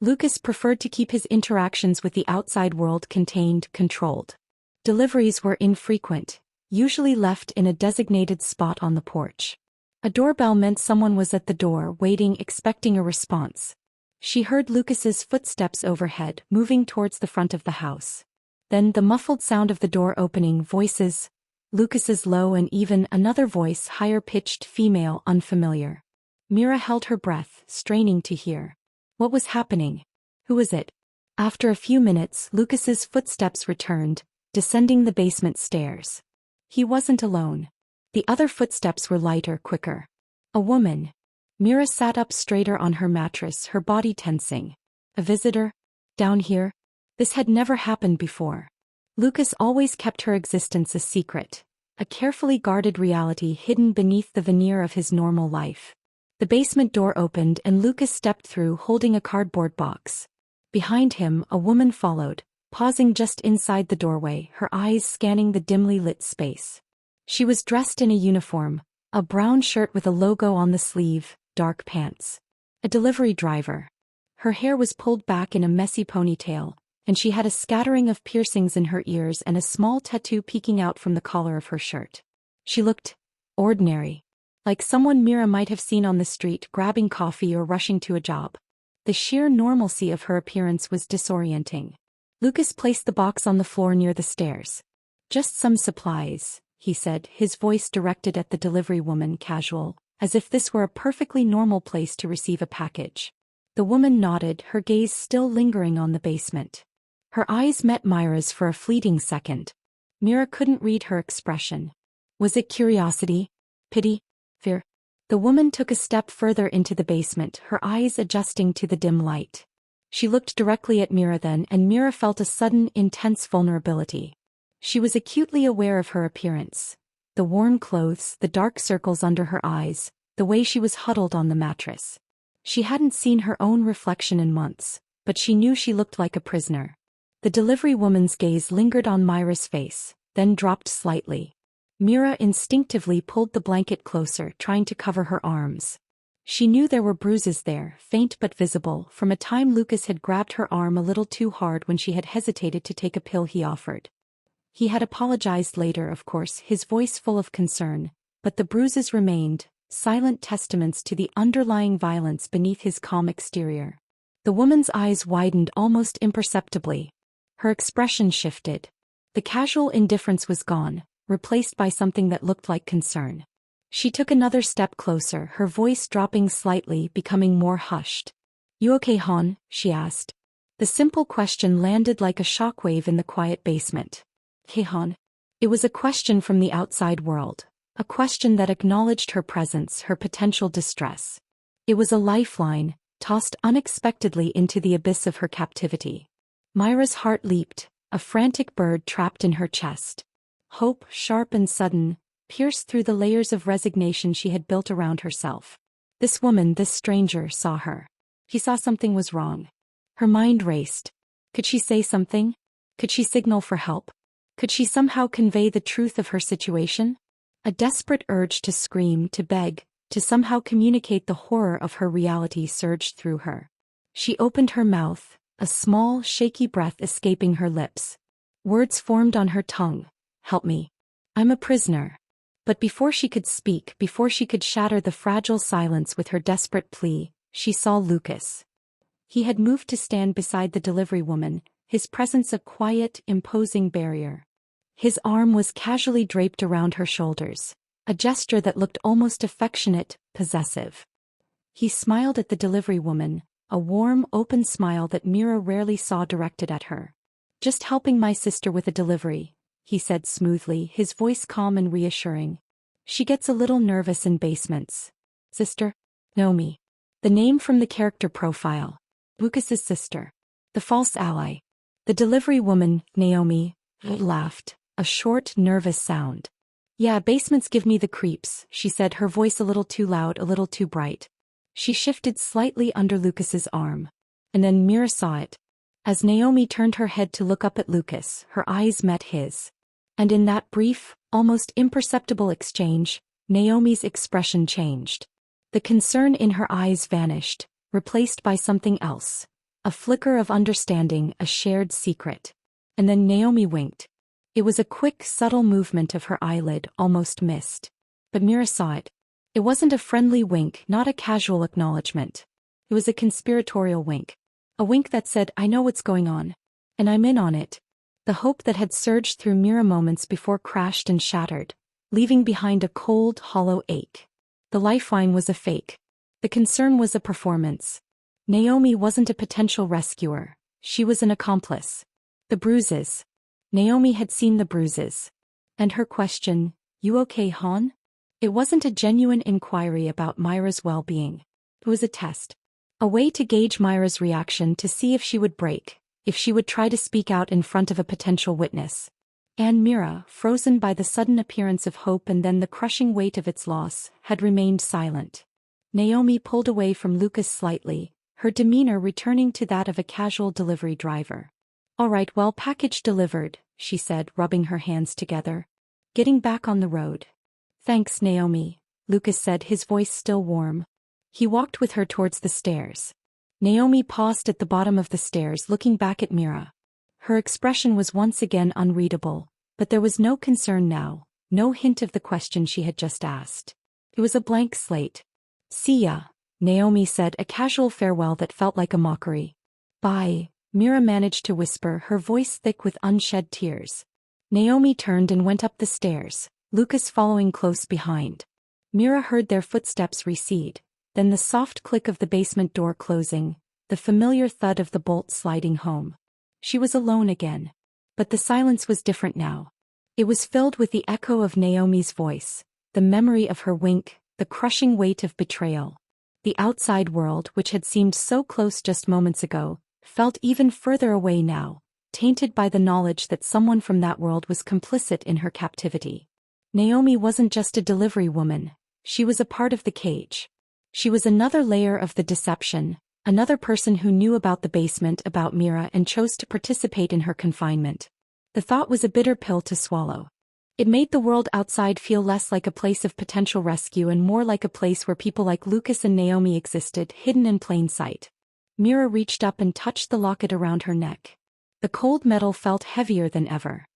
Lucas preferred to keep his interactions with the outside world contained, controlled. Deliveries were infrequent, usually left in a designated spot on the porch. A doorbell meant someone was at the door, waiting, expecting a response. She heard Lucas's footsteps overhead, moving towards the front of the house. Then the muffled sound of the door opening, voices. Lucas's low and even, another voice, higher-pitched, female, unfamiliar. Mira held her breath, straining to hear. What was happening? Who was it? After a few minutes, Lucas's footsteps returned, descending the basement stairs. He wasn't alone. The other footsteps were lighter, quicker. A woman. Mira sat up straighter on her mattress, her body tensing. A visitor? Down here? This had never happened before. Lucas always kept her existence a secret, a carefully guarded reality hidden beneath the veneer of his normal life. The basement door opened and Lucas stepped through, holding a cardboard box. Behind him, a woman followed, pausing just inside the doorway, her eyes scanning the dimly lit space. She was dressed in a uniform, a brown shirt with a logo on the sleeve, dark pants. A delivery driver. Her hair was pulled back in a messy ponytail, and she had a scattering of piercings in her ears and a small tattoo peeking out from the collar of her shirt. She looked ordinary, like someone Mira might have seen on the street grabbing coffee or rushing to a job. The sheer normalcy of her appearance was disorienting. Lucas placed the box on the floor near the stairs. Just some supplies, he said, his voice directed at the delivery woman, casual, as if this were a perfectly normal place to receive a package. The woman nodded, her gaze still lingering on the basement. Her eyes met Myra's for a fleeting second. Mira couldn't read her expression. Was it curiosity? Pity? Fear? The woman took a step further into the basement, her eyes adjusting to the dim light. She looked directly at Mira then, and Mira felt a sudden, intense vulnerability. She was acutely aware of her appearance. The worn clothes, the dark circles under her eyes, the way she was huddled on the mattress. She hadn't seen her own reflection in months, but she knew she looked like a prisoner. The delivery woman's gaze lingered on Myra's face, then dropped slightly. Mira instinctively pulled the blanket closer, trying to cover her arms. She knew there were bruises there, faint but visible, from a time Lucas had grabbed her arm a little too hard when she had hesitated to take a pill he offered. He had apologized later, of course, his voice full of concern, but the bruises remained, silent testaments to the underlying violence beneath his calm exterior. The woman's eyes widened almost imperceptibly. Her expression shifted. The casual indifference was gone, replaced by something that looked like concern. She took another step closer, her voice dropping slightly, becoming more hushed. "You okay, Han?" she asked. The simple question landed like a shockwave in the quiet basement. "Hey, Han?" It was a question from the outside world, a question that acknowledged her presence, her potential distress. It was a lifeline, tossed unexpectedly into the abyss of her captivity. Myra's heart leaped, a frantic bird trapped in her chest. Hope, sharp and sudden, pierced through the layers of resignation she had built around herself. This woman, this stranger, saw her. He saw something was wrong. Her mind raced. Could she say something? Could she signal for help? Could she somehow convey the truth of her situation? A desperate urge to scream, to beg, to somehow communicate the horror of her reality surged through her. She opened her mouth, a small, shaky breath escaping her lips. Words formed on her tongue. "Help me. I'm a prisoner." But before she could speak, before she could shatter the fragile silence with her desperate plea, she saw Lucas. He had moved to stand beside the delivery woman, his presence a quiet, imposing barrier. His arm was casually draped around her shoulders, a gesture that looked almost affectionate, possessive. He smiled at the delivery woman, a warm, open smile that Mira rarely saw directed at her. "Just helping my sister with a delivery," he said smoothly, his voice calm and reassuring. "She gets a little nervous in basements." "Sister?" "Naomi." The name from the character profile. Lucas's sister. The false ally. The delivery woman, Naomi, laughed, a short, nervous sound. "Yeah, basements give me the creeps," she said, her voice a little too loud, a little too bright. She shifted slightly under Lucas's arm. And then Mira saw it. As Naomi turned her head to look up at Lucas, her eyes met his. And in that brief, almost imperceptible exchange, Naomi's expression changed. The concern in her eyes vanished, replaced by something else. A flicker of understanding, a shared secret. And then Naomi winked. It was a quick, subtle movement of her eyelid, almost missed. But Mira saw it. It wasn't a friendly wink, not a casual acknowledgement. It was a conspiratorial wink. A wink that said, "I know what's going on. And I'm in on it." The hope that had surged through Mira moments before crashed and shattered, leaving behind a cold, hollow ache. The lifeline was a fake. The concern was a performance. Naomi wasn't a potential rescuer. She was an accomplice. The bruises. Naomi had seen the bruises. And her question, "You okay, Han?" It wasn't a genuine inquiry about Myra's well-being. It was a test. A way to gauge Myra's reaction, to see if she would break, if she would try to speak out in front of a potential witness. And Mira, frozen by the sudden appearance of hope and then the crushing weight of its loss, had remained silent. Naomi pulled away from Lucas slightly, her demeanor returning to that of a casual delivery driver. "All right, well, package delivered," she said, rubbing her hands together. "Getting back on the road." "Thanks, Naomi," Lucas said, his voice still warm. He walked with her towards the stairs. Naomi paused at the bottom of the stairs, looking back at Mira. Her expression was once again unreadable, but there was no concern now, no hint of the question she had just asked. It was a blank slate. "See ya," Naomi said, a casual farewell that felt like a mockery. "Bye," Mira managed to whisper, her voice thick with unshed tears. Naomi turned and went up the stairs, Lucas following close behind. Mira heard their footsteps recede, then the soft click of the basement door closing, the familiar thud of the bolt sliding home. She was alone again. But the silence was different now. It was filled with the echo of Naomi's voice, the memory of her wink, the crushing weight of betrayal. The outside world, which had seemed so close just moments ago, felt even further away now, tainted by the knowledge that someone from that world was complicit in her captivity. Naomi wasn't just a delivery woman, she was a part of the cage. She was another layer of the deception, another person who knew about the basement, about Mira, and chose to participate in her confinement. The thought was a bitter pill to swallow. It made the world outside feel less like a place of potential rescue and more like a place where people like Lucas and Naomi existed, hidden in plain sight. Mira reached up and touched the locket around her neck. The cold metal felt heavier than ever.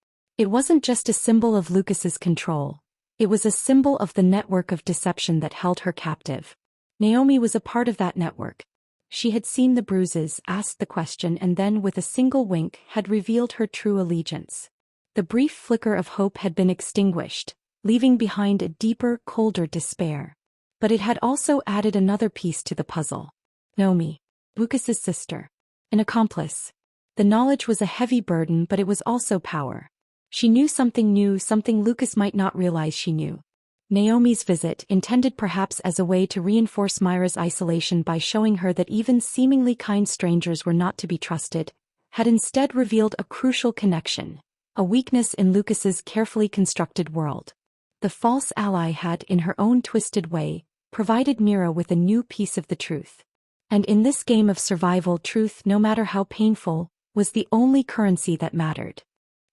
It wasn't just a symbol of Lucas's control. It was a symbol of the network of deception that held her captive. Naomi was a part of that network. She had seen the bruises, asked the question, and then with a single wink had revealed her true allegiance. The brief flicker of hope had been extinguished, leaving behind a deeper, colder despair. But it had also added another piece to the puzzle. Naomi, Lucas's sister. An accomplice. The knowledge was a heavy burden, but it was also power. She knew something new, something Lucas might not realize she knew. Naomi's visit, intended perhaps as a way to reinforce Myra's isolation by showing her that even seemingly kind strangers were not to be trusted, had instead revealed a crucial connection, a weakness in Lucas's carefully constructed world. The false ally had, in her own twisted way, provided Mira with a new piece of the truth. And in this game of survival, truth, no matter how painful, was the only currency that mattered.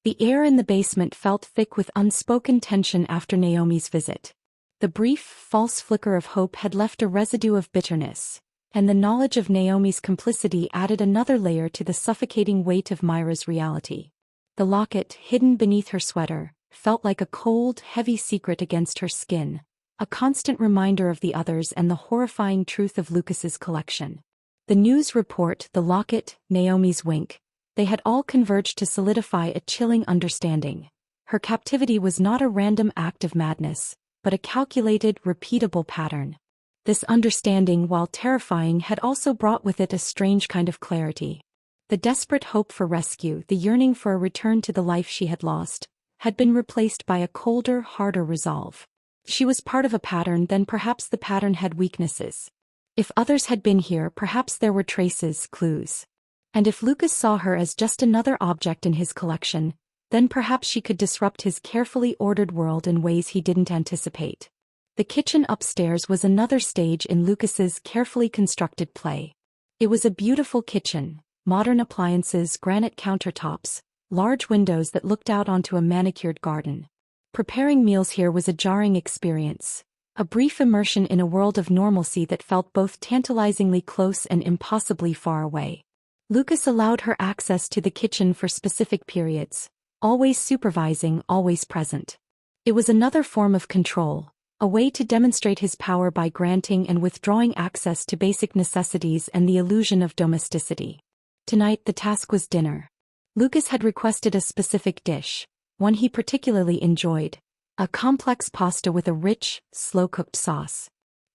The air in the basement felt thick with unspoken tension after Naomi's visit. The brief, false flicker of hope had left a residue of bitterness, and the knowledge of Naomi's complicity added another layer to the suffocating weight of Myra's reality. The locket, hidden beneath her sweater, felt like a cold, heavy secret against her skin, a constant reminder of the others and the horrifying truth of Lucas's collection. The news report, the locket, Naomi's wink, they had all converged to solidify a chilling understanding. Her captivity was not a random act of madness, but a calculated, repeatable pattern. This understanding, while terrifying, had also brought with it a strange kind of clarity. The desperate hope for rescue, the yearning for a return to the life she had lost, had been replaced by a colder, harder resolve. She was part of a pattern, then perhaps the pattern had weaknesses. If others had been here, perhaps there were traces, clues. And if Lucas saw her as just another object in his collection, then perhaps she could disrupt his carefully ordered world in ways he didn't anticipate. The kitchen upstairs was another stage in Lucas's carefully constructed play. It was a beautiful kitchen, modern appliances, granite countertops, large windows that looked out onto a manicured garden. Preparing meals here was a jarring experience, a brief immersion in a world of normalcy that felt both tantalizingly close and impossibly far away. Lucas allowed her access to the kitchen for specific periods, always supervising, always present. It was another form of control, a way to demonstrate his power by granting and withdrawing access to basic necessities and the illusion of domesticity. Tonight the task was dinner. Lucas had requested a specific dish, one he particularly enjoyed, a complex pasta with a rich, slow-cooked sauce.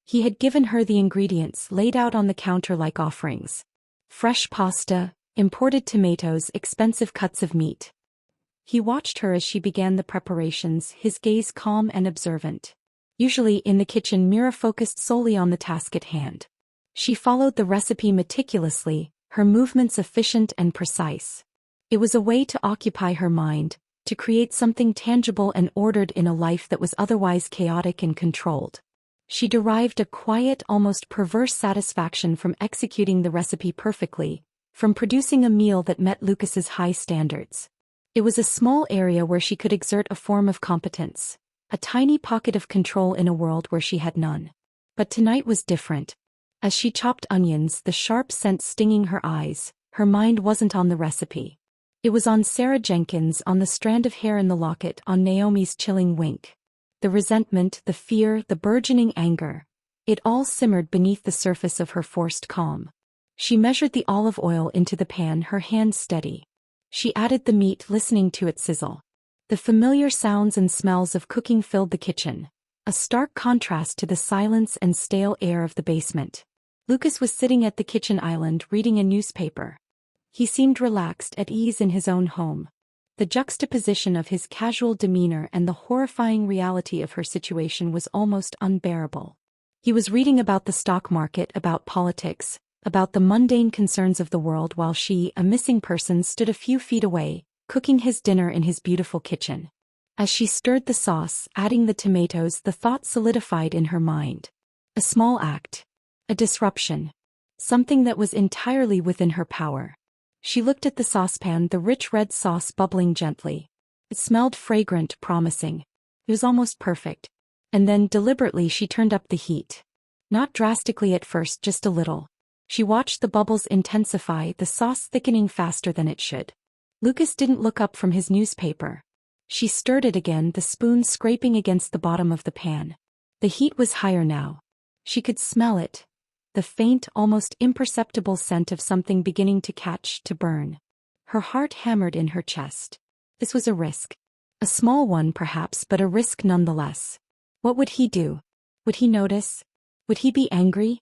He had given her the ingredients laid out on the counter like offerings. Fresh pasta, imported tomatoes, expensive cuts of meat. He watched her as she began the preparations, his gaze calm and observant. Usually in the kitchen, Mira focused solely on the task at hand. She followed the recipe meticulously, her movements efficient and precise. It was a way to occupy her mind, to create something tangible and ordered in a life that was otherwise chaotic and controlled. She derived a quiet, almost perverse satisfaction from executing the recipe perfectly, from producing a meal that met Lucas's high standards. It was a small area where she could exert a form of competence, a tiny pocket of control in a world where she had none. But tonight was different. As she chopped onions, the sharp scent stinging her eyes, her mind wasn't on the recipe. It was on Sarah Jenkins, on the strand of hair in the locket, on Naomi's chilling wink. The resentment, the fear, the burgeoning anger. It all simmered beneath the surface of her forced calm. She measured the olive oil into the pan, her hands steady. She added the meat, listening to it sizzle. The familiar sounds and smells of cooking filled the kitchen, a stark contrast to the silence and stale air of the basement. Lucas was sitting at the kitchen island reading a newspaper. He seemed relaxed, at ease in his own home. The juxtaposition of his casual demeanor and the horrifying reality of her situation was almost unbearable. He was reading about the stock market, about politics, about the mundane concerns of the world while she, a missing person, stood a few feet away, cooking his dinner in his beautiful kitchen. As she stirred the sauce, adding the tomatoes, the thought solidified in her mind. A small act. A disruption. Something that was entirely within her power. She looked at the saucepan, the rich red sauce bubbling gently. It smelled fragrant, promising. It was almost perfect. And then, deliberately, she turned up the heat. Not drastically at first, just a little. She watched the bubbles intensify, the sauce thickening faster than it should. Lucas didn't look up from his newspaper. She stirred it again, the spoon scraping against the bottom of the pan. The heat was higher now. She could smell it. The faint, almost imperceptible scent of something beginning to catch, to burn. Her heart hammered in her chest. This was a risk. A small one perhaps, but a risk nonetheless. What would he do? Would he notice? Would he be angry?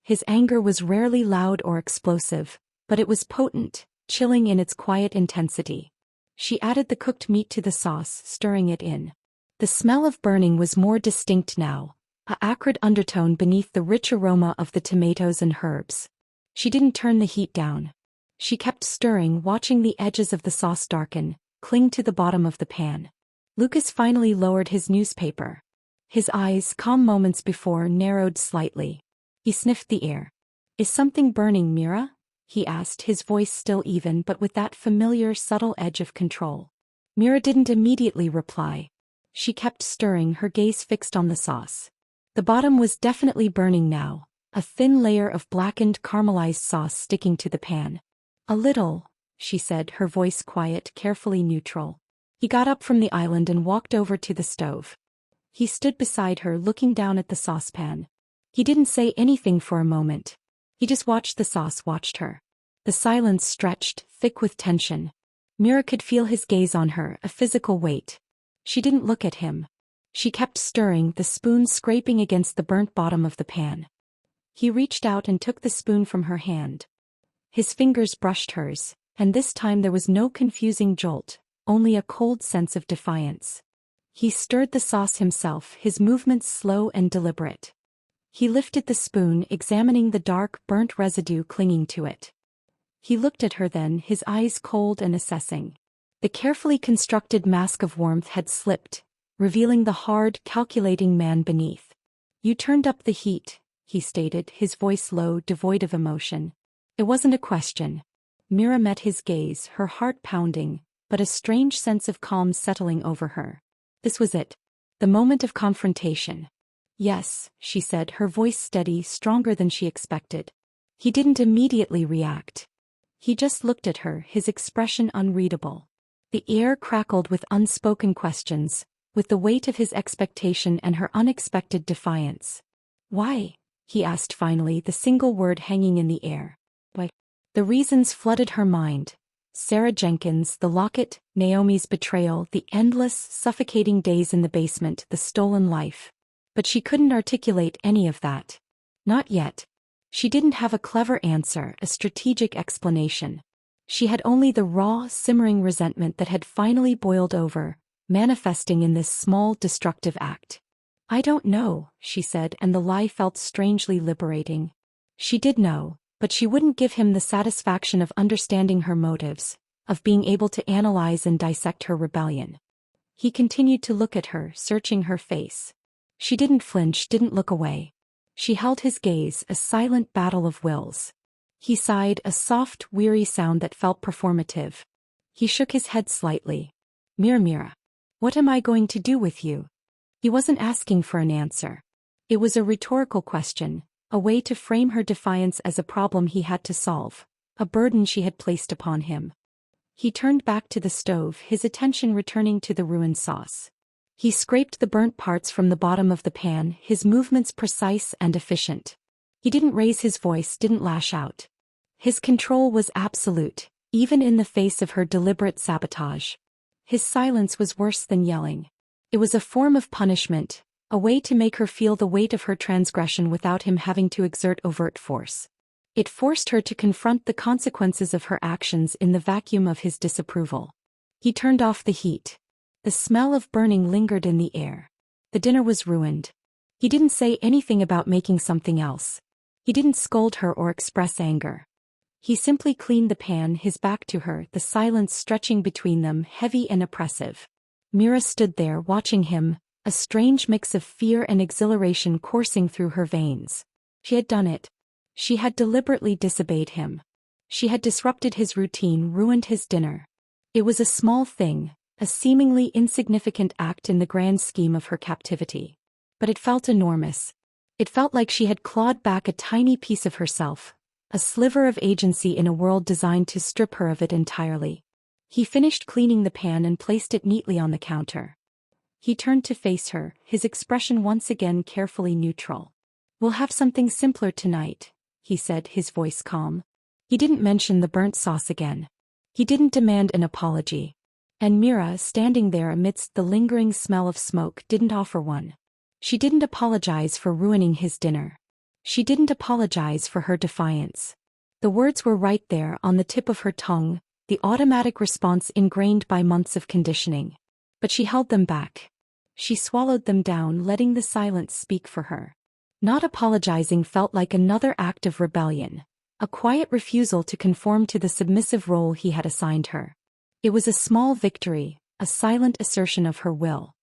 His anger was rarely loud or explosive, but it was potent, chilling in its quiet intensity. She added the cooked meat to the sauce, stirring it in. The smell of burning was more distinct now, an acrid undertone beneath the rich aroma of the tomatoes and herbs. She didn't turn the heat down. She kept stirring, watching the edges of the sauce darken, cling to the bottom of the pan. Lucas finally lowered his newspaper. His eyes, calm moments before, narrowed slightly. He sniffed the air. "Is something burning, Mira?" he asked, his voice still even but with that familiar, subtle edge of control. Mira didn't immediately reply. She kept stirring, her gaze fixed on the sauce. The bottom was definitely burning now, a thin layer of blackened, caramelized sauce sticking to the pan. "A little," she said, her voice quiet, carefully neutral. He got up from the island and walked over to the stove. He stood beside her, looking down at the saucepan. He didn't say anything for a moment. He just watched the sauce, watched her. The silence stretched, thick with tension. Mira could feel his gaze on her, a physical weight. She didn't look at him. She kept stirring, the spoon scraping against the burnt bottom of the pan. He reached out and took the spoon from her hand. His fingers brushed hers, and this time there was no confusing jolt, only a cold sense of defiance. He stirred the sauce himself, his movements slow and deliberate. He lifted the spoon, examining the dark, burnt residue clinging to it. He looked at her then, his eyes cold and assessing. The carefully constructed mask of warmth had slipped, revealing the hard, calculating man beneath. "You turned up the heat," he stated, his voice low, devoid of emotion. It wasn't a question. Mira met his gaze, her heart pounding, but a strange sense of calm settling over her. This was it. The moment of confrontation. "Yes," she said, her voice steady, stronger than she expected. He didn't immediately react. He just looked at her, his expression unreadable. The air crackled with unspoken questions, with the weight of his expectation and her unexpected defiance. "Why?" he asked finally, the single word hanging in the air. "Why?" The reasons flooded her mind. Sarah Jenkins, the locket, Naomi's betrayal, the endless, suffocating days in the basement, the stolen life. But she couldn't articulate any of that. Not yet. She didn't have a clever answer, a strategic explanation. She had only the raw, simmering resentment that had finally boiled over, manifesting in this small, destructive act. "I don't know," she said, and the lie felt strangely liberating. She did know, but she wouldn't give him the satisfaction of understanding her motives, of being able to analyze and dissect her rebellion. He continued to look at her, searching her face. She didn't flinch, didn't look away. She held his gaze, a silent battle of wills. He sighed, a soft, weary sound that felt performative. He shook his head slightly. Mira, what am I going to do with you?" He wasn't asking for an answer. It was a rhetorical question, a way to frame her defiance as a problem he had to solve, a burden she had placed upon him. He turned back to the stove, his attention returning to the ruined sauce. He scraped the burnt parts from the bottom of the pan, his movements precise and efficient. He didn't raise his voice, didn't lash out. His control was absolute, even in the face of her deliberate sabotage. His silence was worse than yelling. It was a form of punishment, a way to make her feel the weight of her transgression without him having to exert overt force. It forced her to confront the consequences of her actions in the vacuum of his disapproval. He turned off the heat. The smell of burning lingered in the air. The dinner was ruined. He didn't say anything about making something else. He didn't scold her or express anger. He simply cleaned the pan, his back to her, the silence stretching between them, heavy and oppressive. Mira stood there watching him, a strange mix of fear and exhilaration coursing through her veins. She had done it. She had deliberately disobeyed him. She had disrupted his routine, ruined his dinner. It was a small thing, a seemingly insignificant act in the grand scheme of her captivity. But it felt enormous. It felt like she had clawed back a tiny piece of herself, a sliver of agency in a world designed to strip her of it entirely. He finished cleaning the pan and placed it neatly on the counter. He turned to face her, his expression once again carefully neutral. "We'll have something simpler tonight," he said, his voice calm. He didn't mention the burnt sauce again. He didn't demand an apology. And Mira, standing there amidst the lingering smell of smoke, didn't offer one. She didn't apologize for ruining his dinner. She didn't apologize for her defiance. The words were right there on the tip of her tongue, the automatic response ingrained by months of conditioning. But she held them back. She swallowed them down, letting the silence speak for her. Not apologizing felt like another act of rebellion, a quiet refusal to conform to the submissive role he had assigned her. It was a small victory, a silent assertion of her will.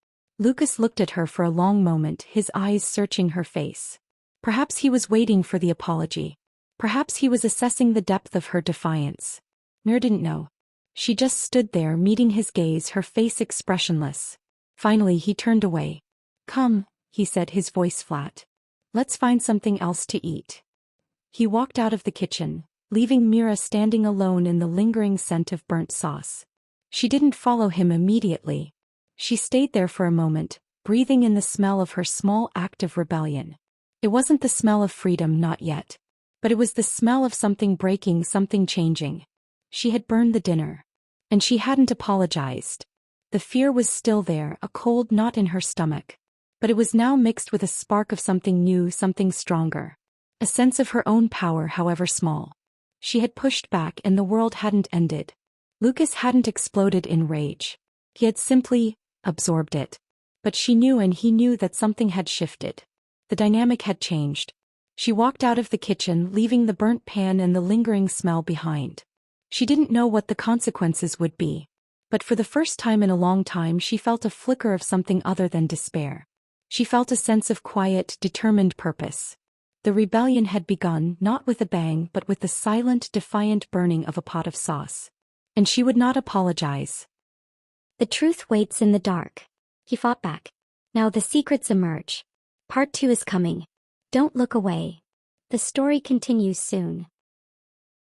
Lucas looked at her for a long moment, his eyes searching her face. Perhaps he was waiting for the apology. Perhaps he was assessing the depth of her defiance. Mira didn't know. She just stood there meeting his gaze, her face expressionless. Finally he turned away. "Come," he said, his voice flat. "Let's find something else to eat." He walked out of the kitchen, leaving Mira standing alone in the lingering scent of burnt sauce. She didn't follow him immediately. She stayed there for a moment, breathing in the smell of her small act of rebellion. It wasn't the smell of freedom, not yet. But it was the smell of something breaking, something changing. She had burned the dinner. And she hadn't apologized. The fear was still there, a cold knot in her stomach. But it was now mixed with a spark of something new, something stronger. A sense of her own power, however small. She had pushed back and the world hadn't ended. Lucas hadn't exploded in rage. He had simply absorbed it. But she knew and he knew that something had shifted. The dynamic had changed. She walked out of the kitchen, leaving the burnt pan and the lingering smell behind. She didn't know what the consequences would be. But for the first time in a long time she felt a flicker of something other than despair. She felt a sense of quiet, determined purpose. The rebellion had begun, not with a bang but with the silent, defiant burning of a pot of sauce. And she would not apologize. "The truth waits in the dark," he fought back. "Now the secrets emerge. Part 2 is coming. Don't look away. The story continues soon."